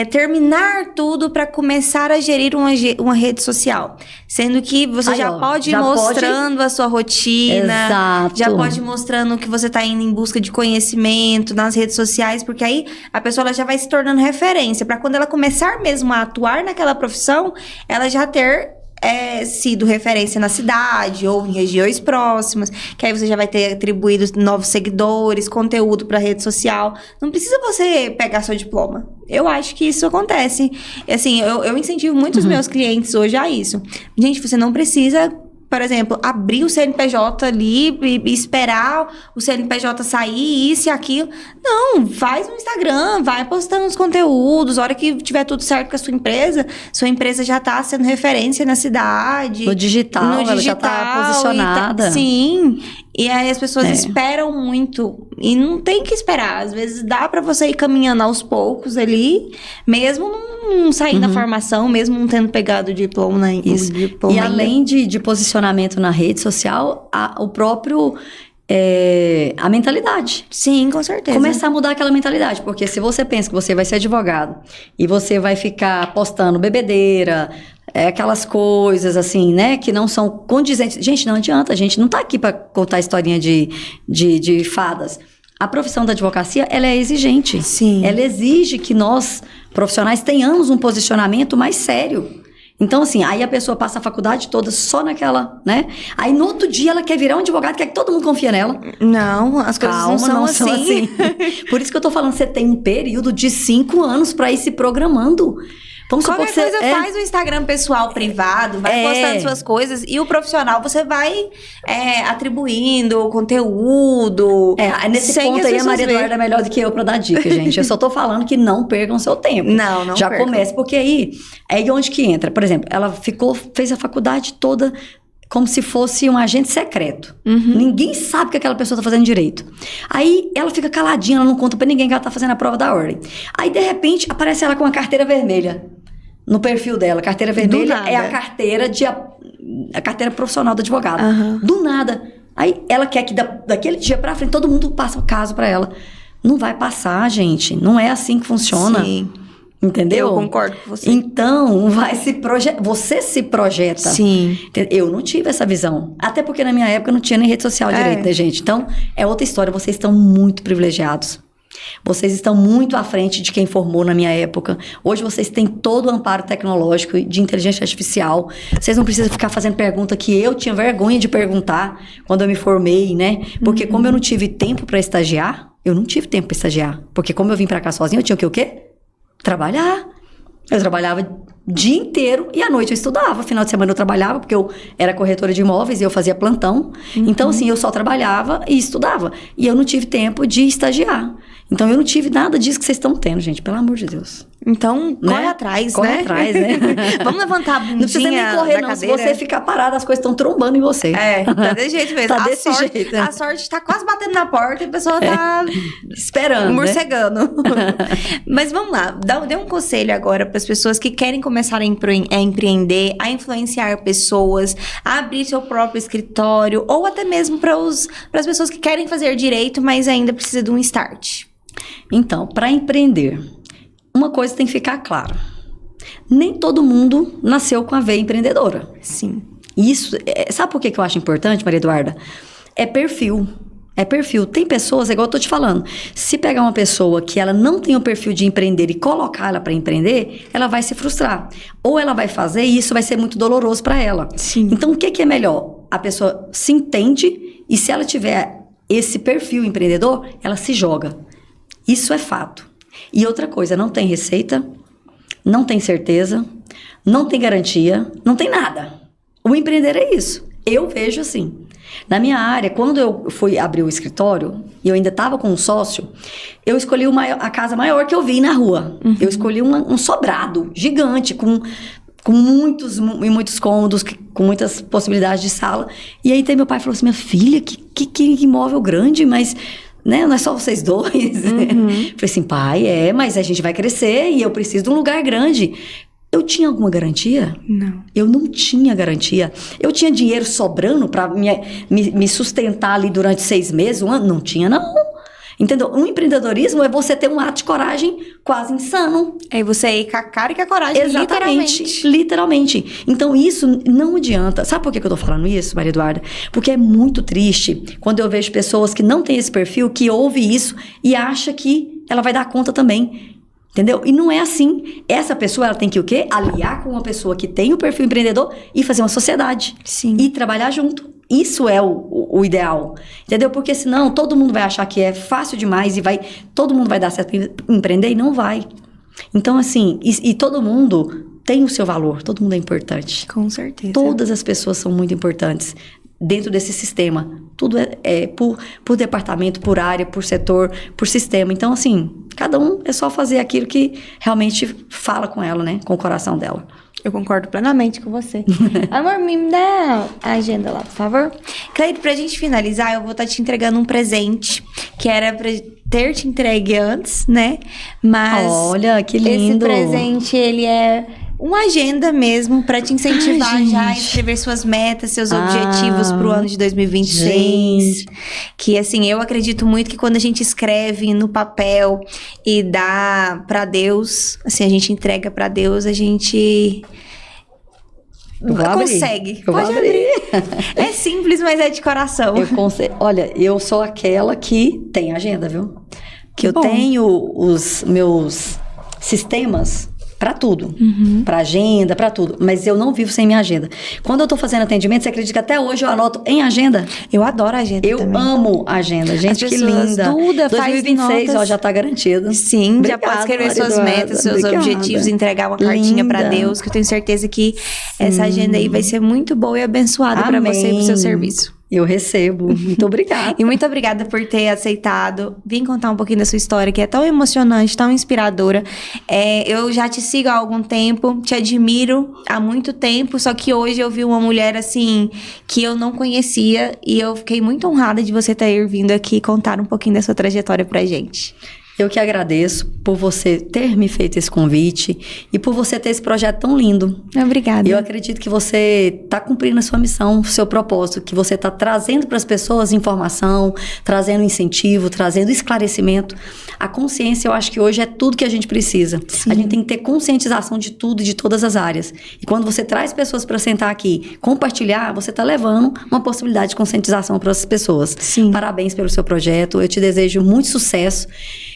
terminar tudo para começar a gerir uma rede social. Sendo que você já pode ir mostrando a sua rotina. Exato. Já pode ir mostrando que você tá indo em busca de conhecimento nas redes sociais, porque aí a pessoa ela já vai se tornando referência para quando ela começar mesmo a atuar naquela profissão, ela já ter sido referência na cidade ou em regiões próximas, que aí você já vai ter atribuído novos seguidores, conteúdo para rede social. Não precisa você pegar seu diploma. Eu acho que isso acontece. Assim, eu incentivo muito os meus clientes hoje a isso. Gente, você não precisa, por exemplo, abrir o CNPJ ali e esperar o CNPJ sair, isso e aquilo. Não, faz um Instagram, vai postando os conteúdos. A hora que tiver tudo certo com a sua empresa já tá sendo referência na cidade. No digital, ela já tá posicionada. Sim. E aí as pessoas esperam muito. E não tem que esperar. Às vezes dá pra você ir caminhando aos poucos ali, mesmo não saindo da formação, mesmo não tendo pegado o diploma. Isso. E além de posicionamento na rede social, o próprio... a mentalidade. Sim, com certeza. Começar a mudar aquela mentalidade. Porque se você pensa que você vai ser advogado e você vai ficar postando bebedeira... aquelas coisas assim, né, que não são condizentes. Gente, não adianta, a gente não tá aqui para contar historinha de fadas. A profissão da advocacia, ela é exigente. Sim. Ela exige que nós, profissionais, tenhamos um posicionamento mais sério. Então, assim, aí a pessoa passa a faculdade toda só naquela, né? Aí no outro dia ela quer virar um advogado, quer que todo mundo confie nela. Não, as coisas não são assim. Por isso que eu tô falando, você tem um período de 5 anos para ir se programando. Qualquer coisa faz o Instagram pessoal privado, vai postando suas coisas, e o profissional você vai atribuindo conteúdo. Nesse ponto aí a Maria Eduarda é melhor do que eu pra dar dica, gente. Eu só tô falando que não percam seu tempo. Não já percam. Começa, porque aí onde que entra. Por exemplo, ela fez a faculdade toda como se fosse um agente secreto. Ninguém sabe que aquela pessoa tá fazendo direito. Aí ela fica caladinha, ela não conta pra ninguém que ela tá fazendo a prova da ordem. Aí, de repente, aparece ela com uma carteira vermelha no perfil dela. Carteira vermelha é a carteira profissional do advogado. Do nada. Aí ela quer que daquele dia pra frente todo mundo passa o caso pra ela. Não vai passar, gente. Não é assim que funciona. Sim. Entendeu? Eu concordo com você. Então, você se projeta. Sim. Eu não tive essa visão. Até porque na minha época não tinha nem rede social direito, né, gente? Então, é outra história. Vocês estão muito privilegiados. Vocês estão muito à frente de quem formou na minha época. Hoje vocês têm todo o amparo tecnológico de inteligência artificial. Vocês não precisam ficar fazendo pergunta que eu tinha vergonha de perguntar quando eu me formei, né? Porque como eu não tive tempo para estagiar, eu não tive tempo para estagiar. Porque como eu vim para cá sozinha, eu tinha que o quê? Trabalhar. Eu trabalhava o dia inteiro e à noite eu estudava. Final de semana eu trabalhava, porque eu era corretora de imóveis e eu fazia plantão. Então, assim, eu só trabalhava e estudava. E eu não tive tempo de estagiar. Então, eu não tive nada disso que vocês estão tendo, gente. Pelo amor de Deus. Então, corre atrás, corre né? Atrás, né? Vamos levantar a bundinha. Não precisa nem correr, não. Cadeira. Se você ficar parado, as coisas estão trombando em você. Tá desse jeito mesmo. Tá desse jeito. A sorte tá quase batendo na porta e a pessoa tá esperando, morcegando. Né? Mas vamos lá. Dê um conselho agora para as pessoas que querem começar a empreender, a influenciar pessoas, a abrir seu próprio escritório, ou até mesmo para as pessoas que querem fazer direito, mas ainda precisa de um start. Então, para empreender, uma coisa tem que ficar clara. Nem todo mundo nasceu com a veia empreendedora. Sim. Isso, sabe por que eu acho importante, Maria Eduarda? É perfil. É perfil. Tem pessoas, igual eu tô te falando, se pegar uma pessoa que ela não tem o perfil de empreender e colocar ela para empreender, ela vai se frustrar. Ou ela vai fazer e isso vai ser muito doloroso para ela. Sim. Então, o que é melhor? A pessoa se entende e se ela tiver esse perfil empreendedor, ela se joga. Isso é fato. E outra coisa, não tem receita, não tem certeza, não tem garantia, não tem nada. O empreender é isso. Eu vejo assim. Na minha área, quando eu fui abrir o escritório, e eu ainda estava com um sócio, eu escolhi a casa maior que eu vi na rua. Eu escolhi um sobrado gigante, com muitos cômodos, com muitas possibilidades de sala. E aí meu pai falou assim, minha filha, que imóvel grande, mas... né? Não é só vocês dois. Falei assim, pai, mas a gente vai crescer e eu preciso de um lugar grande. Eu tinha alguma garantia? Não. Eu não tinha garantia. Eu tinha dinheiro sobrando para me sustentar ali durante 6 meses, 1 ano? Não tinha, não. Entendeu? O empreendedorismo é você ter um ato de coragem quase insano. É você ir com a cara e com a coragem, exatamente, literalmente. Então, isso não adianta. Sabe por que eu tô falando isso, Maria Eduarda? Porque é muito triste quando eu vejo pessoas que não têm esse perfil, que ouvem isso e acha que ela vai dar conta também. Entendeu? E não é assim. Essa pessoa, ela tem que o quê? Aliar com uma pessoa que tem o perfil empreendedor e fazer uma sociedade. Sim. E trabalhar junto. Isso é o ideal, entendeu? Porque senão todo mundo vai achar que é fácil demais e todo mundo vai dar certo para empreender e não vai. Então, assim, e todo mundo tem o seu valor, todo mundo é importante. Com certeza. Todas as pessoas são muito importantes dentro desse sistema. Tudo é por departamento, por área, por setor, por sistema. Então, assim, cada um é só fazer aquilo que realmente fala com ela, né? Com o coração dela. Eu concordo plenamente com você. Amor, me dá a agenda lá, por favor. Cleide, pra gente finalizar, eu vou estar te entregando um presente, que era pra ter te entregue antes, né? Mas... olha, que lindo! Esse presente, ele é uma agenda mesmo, pra te incentivar já a escrever suas metas, seus objetivos pro ano de 2026. Gente. Que, assim, eu acredito muito que quando a gente escreve no papel e dá pra Deus, assim, a gente entrega pra Deus, a gente... consegue. Pode abrir. É simples, mas é de coração. Olha, eu sou aquela que tem agenda, viu? Que eu Bom. tenho os meus sistemas pra tudo. Pra agenda, pra tudo. Mas eu não vivo sem minha agenda. Quando eu tô fazendo atendimento, você acredita que até hoje eu anoto em agenda? Eu adoro a agenda Eu também. amo a agenda. Gente, As que pessoas, linda. Duda, faz 2026, notas. ó, já tá garantido. Sim, já Obrigada, pode escrever Maria suas Eduarda. metas, seus Obrigada. objetivos, entregar uma cartinha pra Linda. Deus, que eu tenho certeza que essa agenda aí vai ser muito boa e abençoada pra você e pro seu serviço. Eu recebo. Muito obrigada. E muito obrigada por ter aceitado vir contar um pouquinho da sua história, que é tão emocionante, tão inspiradora. Eu já te sigo há algum tempo, te admiro há muito tempo, só que hoje eu vi uma mulher, assim, que eu não conhecia e eu fiquei muito honrada de você ter vindo aqui contar um pouquinho da sua trajetória pra gente. Eu que agradeço por você ter me feito esse convite e por você ter esse projeto tão lindo. Obrigada. Eu acredito que você está cumprindo a sua missão, o seu propósito, que você está trazendo para as pessoas informação, trazendo incentivo, trazendo esclarecimento. A consciência, eu acho que hoje é tudo que a gente precisa. Sim. A gente tem que ter conscientização de tudo e de todas as áreas. E quando você traz pessoas para sentar aqui, compartilhar, você está levando uma possibilidade de conscientização para as pessoas. Sim. Parabéns pelo seu projeto. Eu te desejo muito sucesso.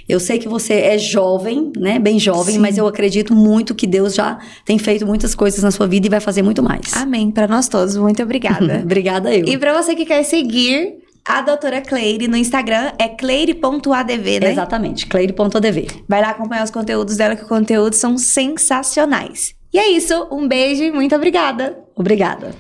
Eu sei que você é jovem, né? Bem jovem, Sim. mas eu acredito muito que Deus já tem feito muitas coisas na sua vida e vai fazer muito mais. Amém. Pra nós todos. Muito obrigada. Obrigada eu. E pra você que quer seguir A doutora Cleire no Instagram é cleire.adv, né? Exatamente, cleire.adv. Vai lá acompanhar os conteúdos dela, que os conteúdos são sensacionais. E é isso, um beijo e muito obrigada. Obrigada.